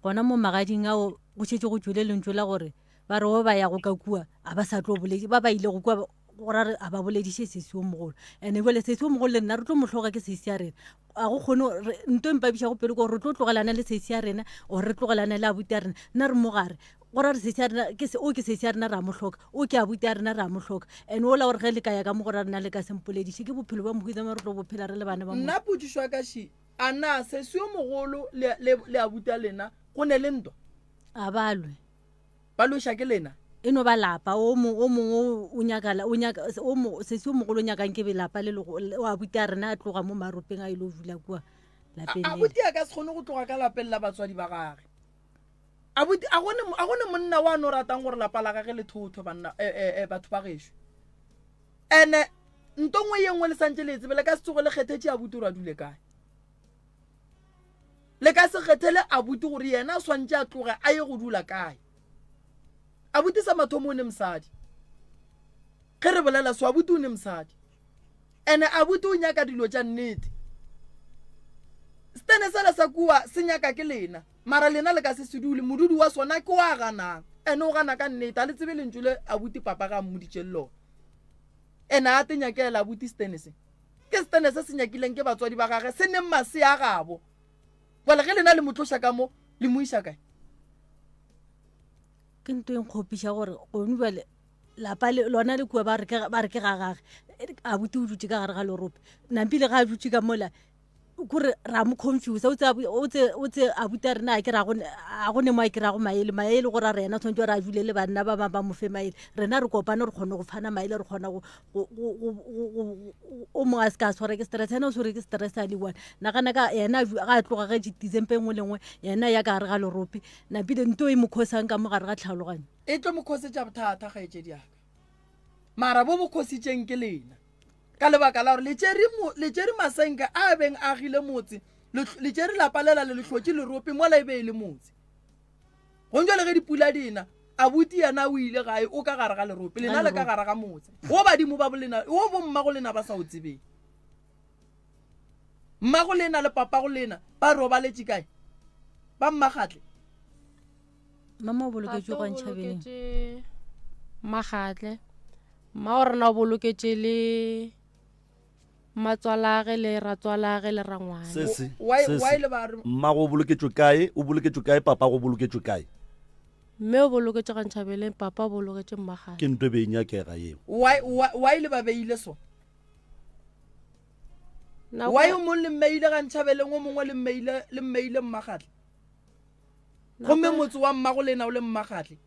gona mo magading ao go šetse go tšwele lentšo la gore ba re o ba ya go ka kua a ba sa tlo boledi ba ile go kua gore a ba bolediše sesi o mogolo ande bole sesi o mogolo le nna re tlo motlhoga ke sesi ya rena a go kgone nto empabiša go pele gore re tlo tlogelana le sesi ya rena o re tlogelana le abuti ya rena nna re mogare gore re sesi ya rena ke sesi ya rena ra motlhoka o ke abuti ya rena ra motlhoka ande o la gore ge le ka ya ka mo gore rena le ka sempolediše ke bophelo ba mohuitama re tlo bophela re le bana ba nna potišwa ka ši a na sesi o mogolo le abuti ya lena go ne le ntwa a balwe ba loša ke lena e no ba lapa o mongwe o nyaka sesi o mogolo o nyakang ke belapa le o abuti a rena a tloga mo maropeng a ile o dula kua lapeng abuti a ka se kgone go tloga ka lapeng la batswadi ba gage abuti a gone monna wa no ratang gore lapa la gage le thotho banna batho ba gešo ene ntongwe ye nngwe le santse le tsebe le ka se tsogo le kgethetše abuti gore a dule kae le ka se kgethele abuti gore yena a swantse a tloge a ye go dula kae abuti sa mathomo o ne mosadi ge re bolela so abuti o ne mosadi ene abuti o nyaka dilo tša nnete stene sela sa kua se nyaka ke lena mara lena le ka se sedule modudi wa sona ke wa ganang ene o gana ka nnete a le tsebe lentšo le abuti papa ga mmoditše le lona ene a te nyakela abuti stene se ke stene se se nyakileng ke batswadi ba gage se neng mase a gabo bole ge lena le motloša ka mo le moiša kae ke nto eng kgopiša gore gone bale lapa lona le kua ba re ke ga gage abuti o dutse ka gare ga lerope nampile ga a dutse ka mola kore ra mo confuse o tse abuti a rena a ke a gone mo a ke rago maele gore a rena tshwanetse gore a dule le banna ba ba mo fe maele rena re kopane re kgone go fana maele re kgona o mongwe a se ka swara ke stress ena o swere ke stress a le one nagana ka yena ga a tloga ge December nngwe le nngwe yena ya ka gare ga lerope napile nto e mo khosang ka mo gare ga tlhaloganyo e tlo mo khosetša bothata ga etse diaka mara bo bo khositseng ke lena ka lebaka la gore le tšere masenka a beng agile motse le tšere lapa lela le lehlotse lerope mola e be e le motse gonjwa le ge dipula dina abuti yana o ile gae o ka gare ga lerope lena le ka gare ga motse o badimo ba bolena o bo mmago lena ba sa o tsebeng mmago lena le papa go lena ba robaletše kae ba mmagatle mama o boloketše go ntšhabeleng magatle mma o rena o boloketše le matswalage le ratswalage le rangwane mma go boloketšwe kae o boloketšwe kae papa go boloketšwe kae mme o boloketše ga ntšhabeleng papa o boloketše mmagale ke nto e be e nyakega eo wa ile ba beile so wa yo mongwe le mmeile ga ntšhabeleng o mongwe le mmeile mmagatle gomme motse wa mmago lena o le mmagatle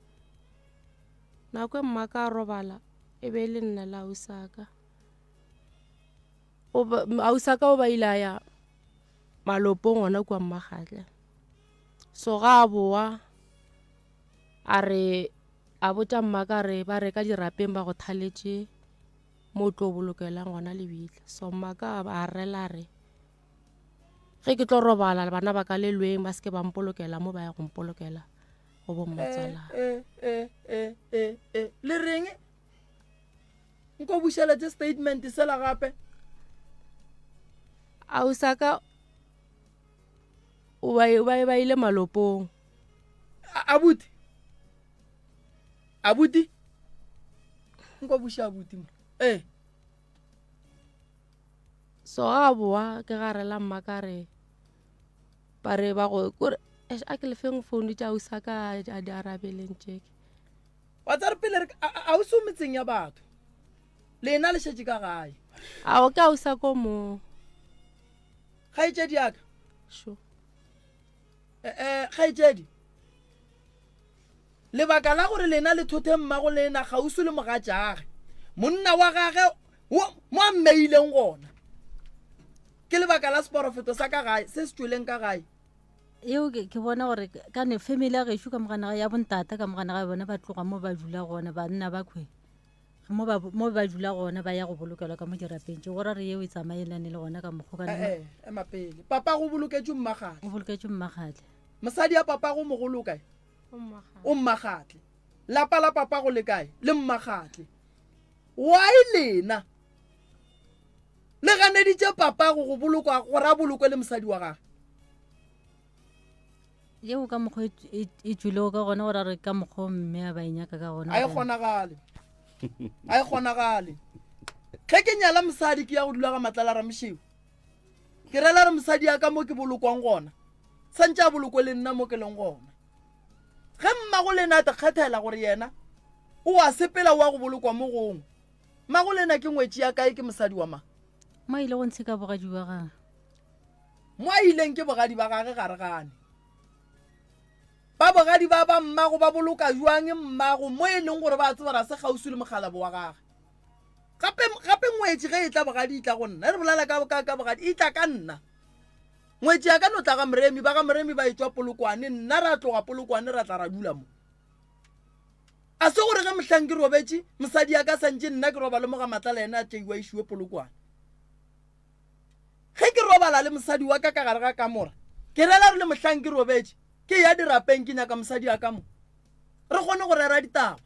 nako e mma ka robala e be le nna la ausaka o ba ile ya malopong ona kua mmagatle so ga boa a re a botsa mmaka re ba reka dirapeng ba go thaletše mo tlo bolokelang gona lebile so mmaka a rela re ge ke tlo robala bana ba ka le lweng ba seke ba mpolokela mo ba ya go mpolokela go bommatsala le reng nko bušheletse statement sela gape a o saka o ba ile malopong abuti nko buša abuti mo so ga boa ke garela mmaka re ba re ba go kore a ke lefeng phone tša o saka a di arabeleng tšeke wa tsa re pele a o sometseng ya batho lena le šetše ka gae a o ka o sako mo kgaetšedi yaka sure kgaetšedi lebaka la gore lena le thothe mmago lena ga o se le mogatšage monna wa gage mo a mmeileng gona ke lebaka la seporofeto sa ka gae se se tsweleng ka gae eo ke bona gore ka ne family ya gešo ka mogana ya bontata ka mogana ga bona ba tloga mo ba dula gona banna ba khwe mo ba dula gona ba ya go bolokelwa ka mo dirapeng tše gore re eo e tsamaelane le gona ka mokgo emapele papa go boloketše mmagatle o boloketše mmagatle mosadi ya papa go mogolo kae o mmagatle lapa la papa go le kae le mmagatle why lena le ganeditše papa go bolokwa gore a bolokwe le mosadi wa gage yeo ka mokgo e tswilego ka gona gore re ka mokgo mme a ba inyaka ka gona a e kgonagale ge ke nyala mosadi ke ya go dula ga matlala ra mošeo ke rela re mosadi ya ka mo ke bolokwang gona santse a bolokwe le nna mo ke leng gona ge mmago le nata kgethela gore yena o a sepela o a go bolokwa mo gongwe mmago lena ke ngwetši ya kae ke mosadi wa ma mo ile go ntshe ka bogadi wa gage mo a ileng ke bogadi ba gage gare gane ba bogadi ba mmago ba boloka jwang mmago mo e leng gore ba tseba ra se gausi le mogalabo wa gage gape ngwetši ge e tla bogadi e tla go nna re bolela ka bogadi e tla ka nna ngwetši ya ka no tla ga moremi ba ga moremi ba etswa polokwane nna ra tloga polokwane ra tla ra dula mo a se gore ge mohlang ke robetše mosadi ya ka santše nna ke roba le mo ga matlala ena a tšeiwa išiwe polokwane ge ke robala le mosadi wa ka gare ga kamora ke rela re le mohlang ke robetše ke ya dirapeng ke nyaka mosadi ya ka mo re kgone go rera ditaba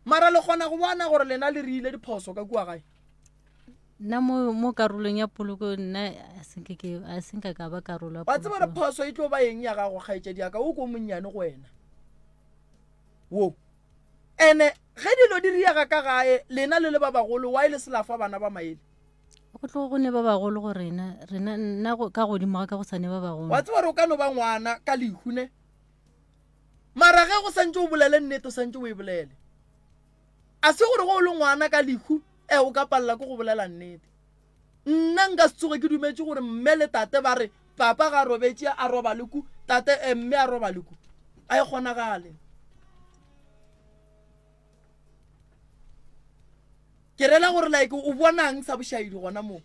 mara le kgona go bona gore lena le rile diphoso ka kua gae nna mo karolong ya poloko nna a senka ka ba karolo wa tseba re phoso e tlo ba eng ya gago kgaetšedi yaka o ko monnyane go wena wo ene ge dilo di riaga ka gae lena le ba bagolo wa ile selafa bana ba maele go tlo go ne ba bagolo go rena nna ka godimo ka go sane ba bagolo wa tseba re o ka no ba ngwana ka lehune mara ge go santse o bolele nnete o santse o e bolele a se gore go o le ngwana ka lehu o ka palela ko go bolela nnete nna nka se tsoge ke dumetše gore mme le tate ba re papa ga robetše a roba leku tate mme a roba leku a e kgonagale ke rela gore like o bonang sa bošaedi gona mo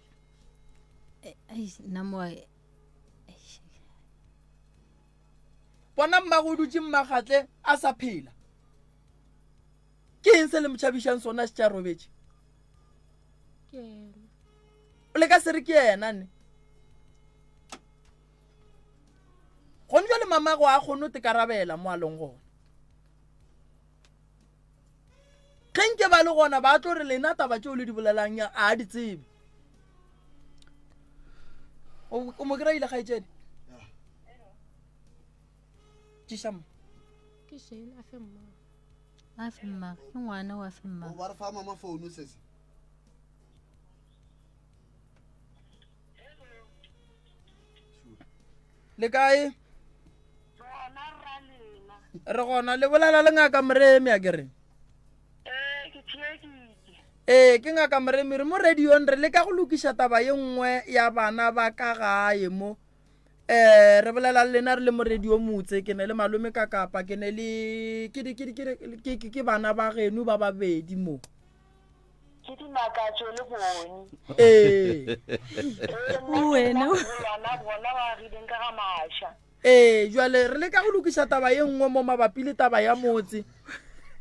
bona mmago o dutše mmagatle a sa phela ke eng se le motšhabišang sona se tša robetše o le ka se re ke yena ne gone jwa le mamago a kgone o tekarabela mo a leng gona ge ba le gona ba tlo re lena taba tšeo le di bolelang a di tsebe o mo kry-ile kgaetšedi tšešamo ke shane a fe mma a fe mma ke ngwana wa fe mma ba re fa mama phone sese le kae re gona le bolela le ngaka moremi a kere ke ngaka moremi re mo radiong re le ka go lokiša taba ye nngwe ya bana ba ka gae mo re bolela lena re le mo radio motse ke ne le malome ka kapa ke ne le ke bana ba geno ba babedi mo ke dimakatso le bone wena bona ba rileng ka ga mašwa jwale re le ka go lokisa taba ye nngwe mo mabapi le taba ya motse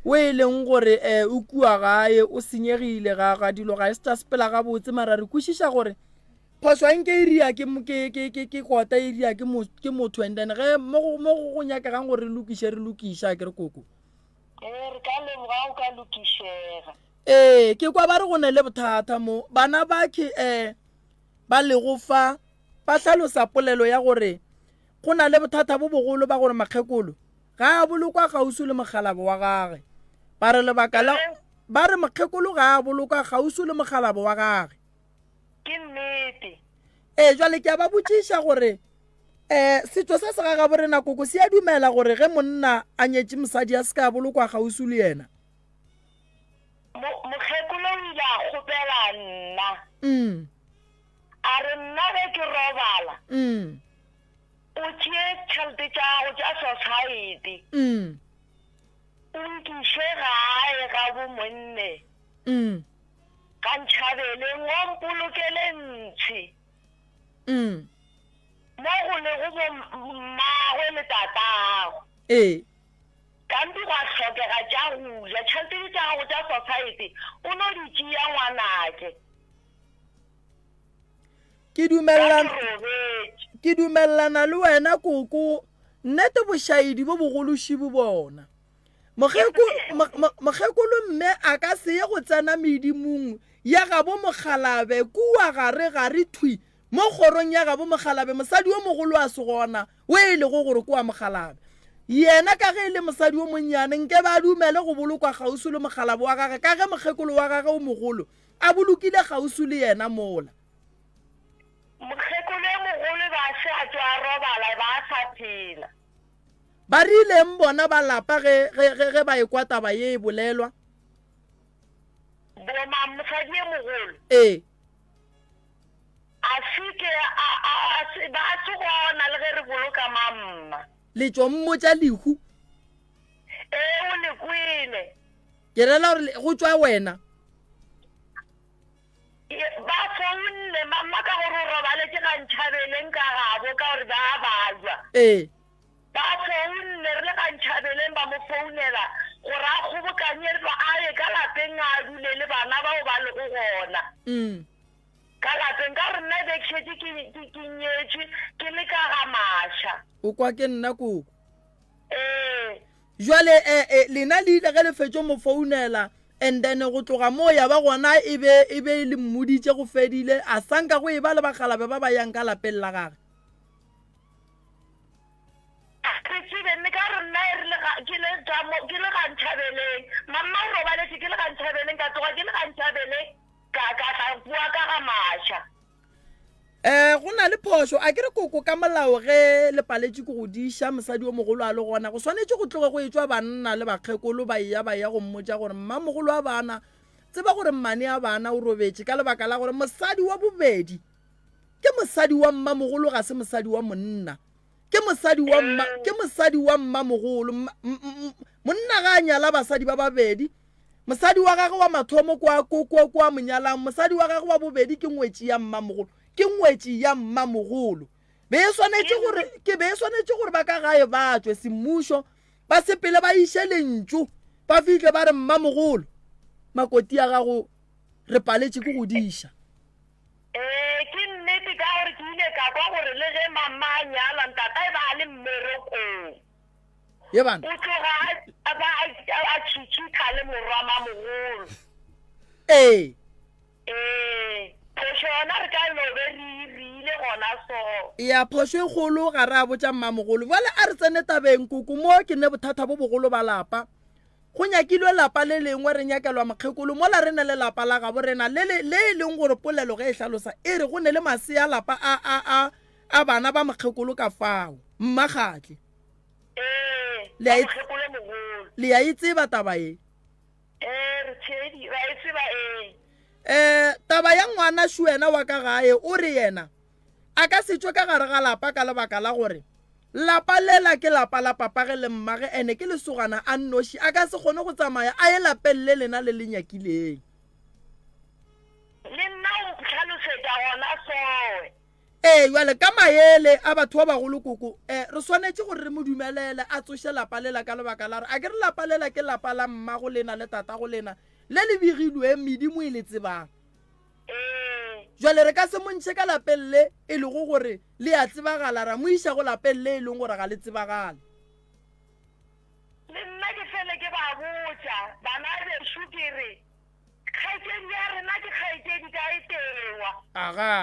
o e leng gore o kua gae o senyegile ga dilo ga e se tsa sepela ga botse mara re kwešiša gore phoso nke e ria ke kota e ria ke motho and then ge mo go nyakegang gore re lokiša ke re koko re ka leboga o ka lokišega ke kwa ba re go ne le bothata mo bana ba ke ba le go fa ba hlalosa polelo ya gore go na le bothata bo bogolo ba gore makgekolo ga a bolokwa gausu le mogalabo wa gage ba re lebaka la ba re makgekolo ga a bolokwa gausu le mogalabo wa gage ke nnete jwale ke a ba botšiša gore setšo sa segaga borena koko se a dumela gore ge monna a nyetše mosadi a se ka bolokwa gausu le yena mokgekolo o ile a kgopela nna a re nna ge ke robala o tšee tšhelete tšago tša society o nkiše gae ga bomonne ka ntšhabeleng wa mpolokele ntšhi mo go le go mmagwe le tatago kampi gwa tlhokega tša go ja tšhelete tša gago tša society o no di tšea ngwanake ke dumelelana le wena koko nnete bošaedi bo bogološi bo bona mokgekolo mme a ka se ye go tsena medimong ya gabo mogalabe kua gare thwi mo kgorong ya gabo mogalabe mosadi o mogolo a se gona o e le go gore kua mogalabe yena ka ge e le mosadi o monnyane nke ba dumele go bolokwa gausu le mogalabe wa gage ka ge mokgekolo wa gage o mogolo a bolokile gausu le yena mola mokgekolo e mogolo ba se a tswa robala ba sa phela ba rileng bona ba lapa ge ba ekwa taba ye e bolelwa boma mosadi e mogolo a seke ba se gona le ge re boloka mamma le tšwa mmotša lehu o le kwele ke rela gore go tšwa wena ba founne mamma ka gore o robaletše ga ntšhabeleng ka gabo ka gore ba bajwa ba founne re le ga ntšhabeleng ba mo founela gore a kgobokanye a ye ka lapeng a dule le bana bao ba le go gona ka lapeng ka gore nna bekšetse ke nyetše ke le ka ga mašwa o kwa ke nna koko jwale lena le ile ge le fetšo mo founela and then go tloga mo ya ba gona e be le mmoditše go fedile a sanka go e ba le bagalabe ba ba yang ka lapeng la gage tsebe ka re nna ke le ga ntšhabeleng mamma o robaletse ke le ga ntšhabeleng ka tloga ke le ga ntšhabeleng ka bua ka ga mašwa go na le phoso a kere koko ka molao ge le paletše ko go diša mosadi o mogolo a le gona go swanetše go tloge go etswa banna le bakgekolo ba ya go mmotša gore mma mogolo wa bana tseba gore mmane a bana o robetše ka lebaka la gore mosadi wa bobedi ke mosadi wa mma mogolo ga se mosadi wa monna ke mosadi wa mma mogolo monna ga a nyala basadi ba babedi mosadi wa gagwe wa mathomo kwa monyalang mosadi wa gagwe wa bobedi ke ngwetši ya mma mogolo ke ngwetši ya mma mogolo be e swanetše gore ba ka gae ba tswe semmušo ba sepele ba iše lentšu ba fihle ba re mma mogolo makoti ya gago re paletše ke go diša ke nnete ka gore ke ile ka kwa gore le ge mamma a nyala ntata e ba le mmerekong ye bana o tloga a tšhitšhitha le morwama mogolo phoso yona re ka lobe re ile gona so ya phoso e kgolo ga re a botša mmamogolo jale a re tsene tabeng koko mo ke ne bothata bo bogolo ba lapa go nyakilwe lapa le lengwe re nyakelwa makgekolo mola re ne le lapa la gabo rena le e leng gore polelo ge e hlalosa e re go ne le masea lapa a bana ba makgekolo ka fao mmagatle le ya itseba taba e taba ya ngwana šuena wa ka gae o re yena a ka se tšwe ka gare ga lapa ka lebaka la gore lapa lela ke lapa la papage le mmage ene ke lesogana a nnoši a ka se kgone go tsamaya a ye lapeng le lena le le nyakileng gona soe jwale ka maele a batho ba bagolo koko re swanetse gore re mo dumelele a tsoše lapa lela ka lebaka la re a ke re lapa lela ke lapa la mmago lena le tata go lena le le begilwe medimo e le tsebang jwale re ka se montšhe ka lapeng le e le go gore le a tsebagala ra mo iša go lapeng le e leng gore ga le tsebagale le nna ke fele ke ba botsa bana besho ke re kgaitsedi ya rena ke kgaitsedi ka e tewa aga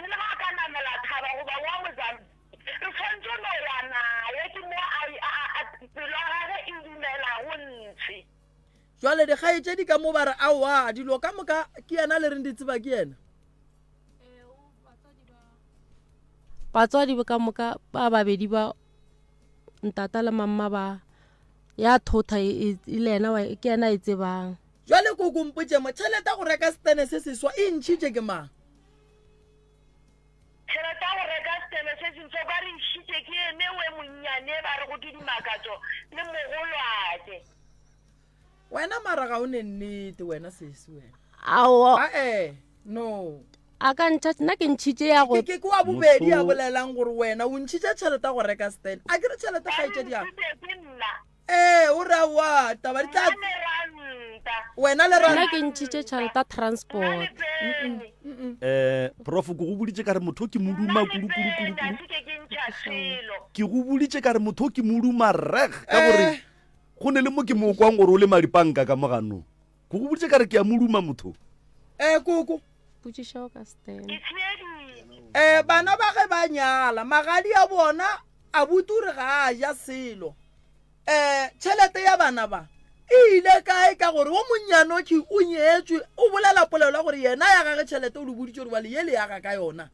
le ba ka namela thaba goba wa Mozambique re tshwanetse no wana ye ke mo pelo ya gage e dumela go ntse jwale dikgaitsedi ka mo ba re aowa dilo ka moka ke yena le reng di tseba ke yena batswadi ba ka moka ba babedi ba ntata le mamma ba ya thotha e le ena ke yena e tsebang jwale ko gompotse mo tšhelete go reka stene se seswa e ntšhitše ke mang tšhelete go reka stene se seswa ba re ntšhitše ke ene we monnyane ba re go ke dimakatso le mogolwake wena mara ga o ne nnete wena sesi wena aowa no a ka ntšha nna ke ntšhitše ya go ke wa bobedi a bolelang gore wena o ntšhitše tšhelete go reka stene a ke re tšhelete kgaitšedi yang o ra wa taba di tla wena le rana ke ntšhitše tšhelete transport prof ke go boditše ka re motho ke moduma ke go boditše ka re motho ke moduma reg ka gore go ne le mo ke mo kwang gore o le madipanka ka moganong go go boditše ka re ke a moduma motho koko putsišao ka stene bana ba ge ba nyala magadi a bona a butore ga a ja selo tšhelete ya bana ba e ile kae ka gore wo monnyanoki o nyetswe o bolela polelo la gore yena ya gage tšhelete o le boditše gore bale ye le yaga ka yona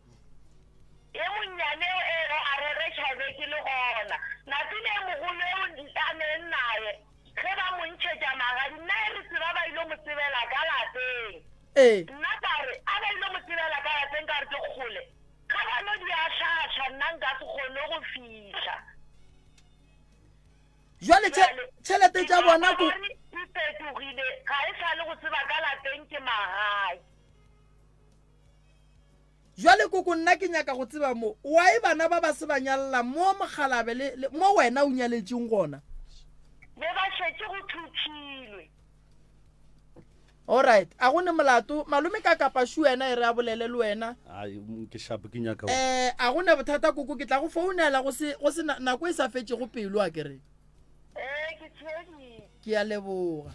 ye monnyane a rere tšhabe ke le gona napile mogolo a neng naye ge ba montšhetša magadi nna e re tseba ba ile mo tsebela ka lapeng nna kare a ba ile mo tsebela ka lapeng ka re ke kgole ga bano di a šhaša nna nka se kgone go fitlha jwale tšhelete tša bona ko e petogile ga e sa le go tseba ka lapeng ke magae jwale koko nna ke nyaka go tseba mo wa e bana ba ba se ba nyalela mo mogalabe mo wena o nyaletšeng gona be ba šetse go thuthilwe alright a go ne molato malome ka kapa shu wena e re a bolele le wena ke shapo ke nyaka a go ne bothata koko ke tla go founela go se nako e sa fetse go pelo a kere ke tshedi ke a leboga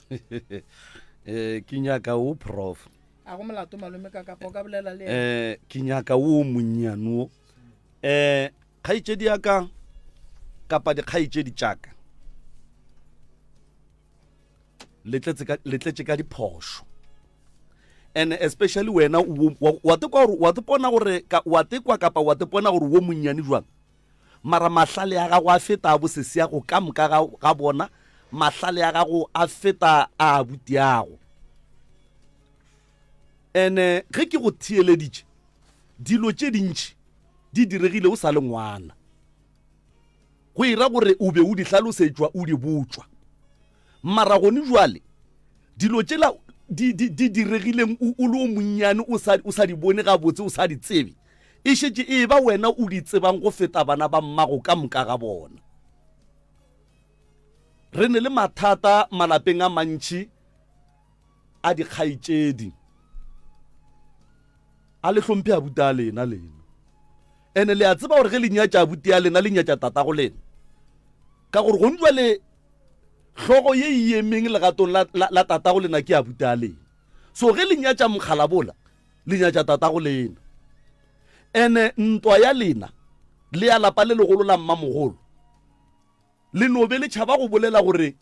ke nyaka o prof a go molato malome ka kapa o ka bolela le ke nyaka o monnyano kgaitšedi ya ka kapa dikgaitšedi tšaka letletše ka diphošo and especially wena wa tepona gore wa tekwa kapa wa tepona gore wo monnyane jwang mara mahlale ya gago a feta a bosese ya go ka moka ga bona mahlale ya gago a feta a abuti yago ene ge ke go thieleditše dilo tše dintši di diregile o sa le ngwana go ira gore o be o di hlalosetšwa o di botswa mara gone jwale dilo tšela di diregileng o le o monnyane o sa di bone gabotse o sa di tsebe e šetše e ba wena o di tsebang go feta bana ba mmago ka moka ga bona re ne le mathata malapeng a mantši a dikgaitšedi a le hlompe abuti a lena ene le a tseba gore ge le nyatša abuti a lena le nyatša tatago lena ka gore gone jwale hlogo ye e emeng legatong la tatago lena ke abuti a lena so ge le nyatša mokgalabola le nyatša tatago lena ene ntwa ya lena le ya lapa le legolo la mmamogolo le nobe le tšhaba go bolela gore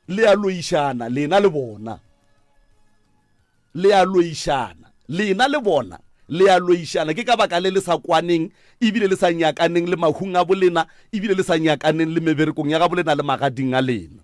le a loišana lena le bona le a loišana lena le bona le a loišana ke ka baka le sa kwaneng ebile le sa nyakaneng le mahung a bolena ebile le sa nyakaneng le meberekong ya ga bolena le magading a lena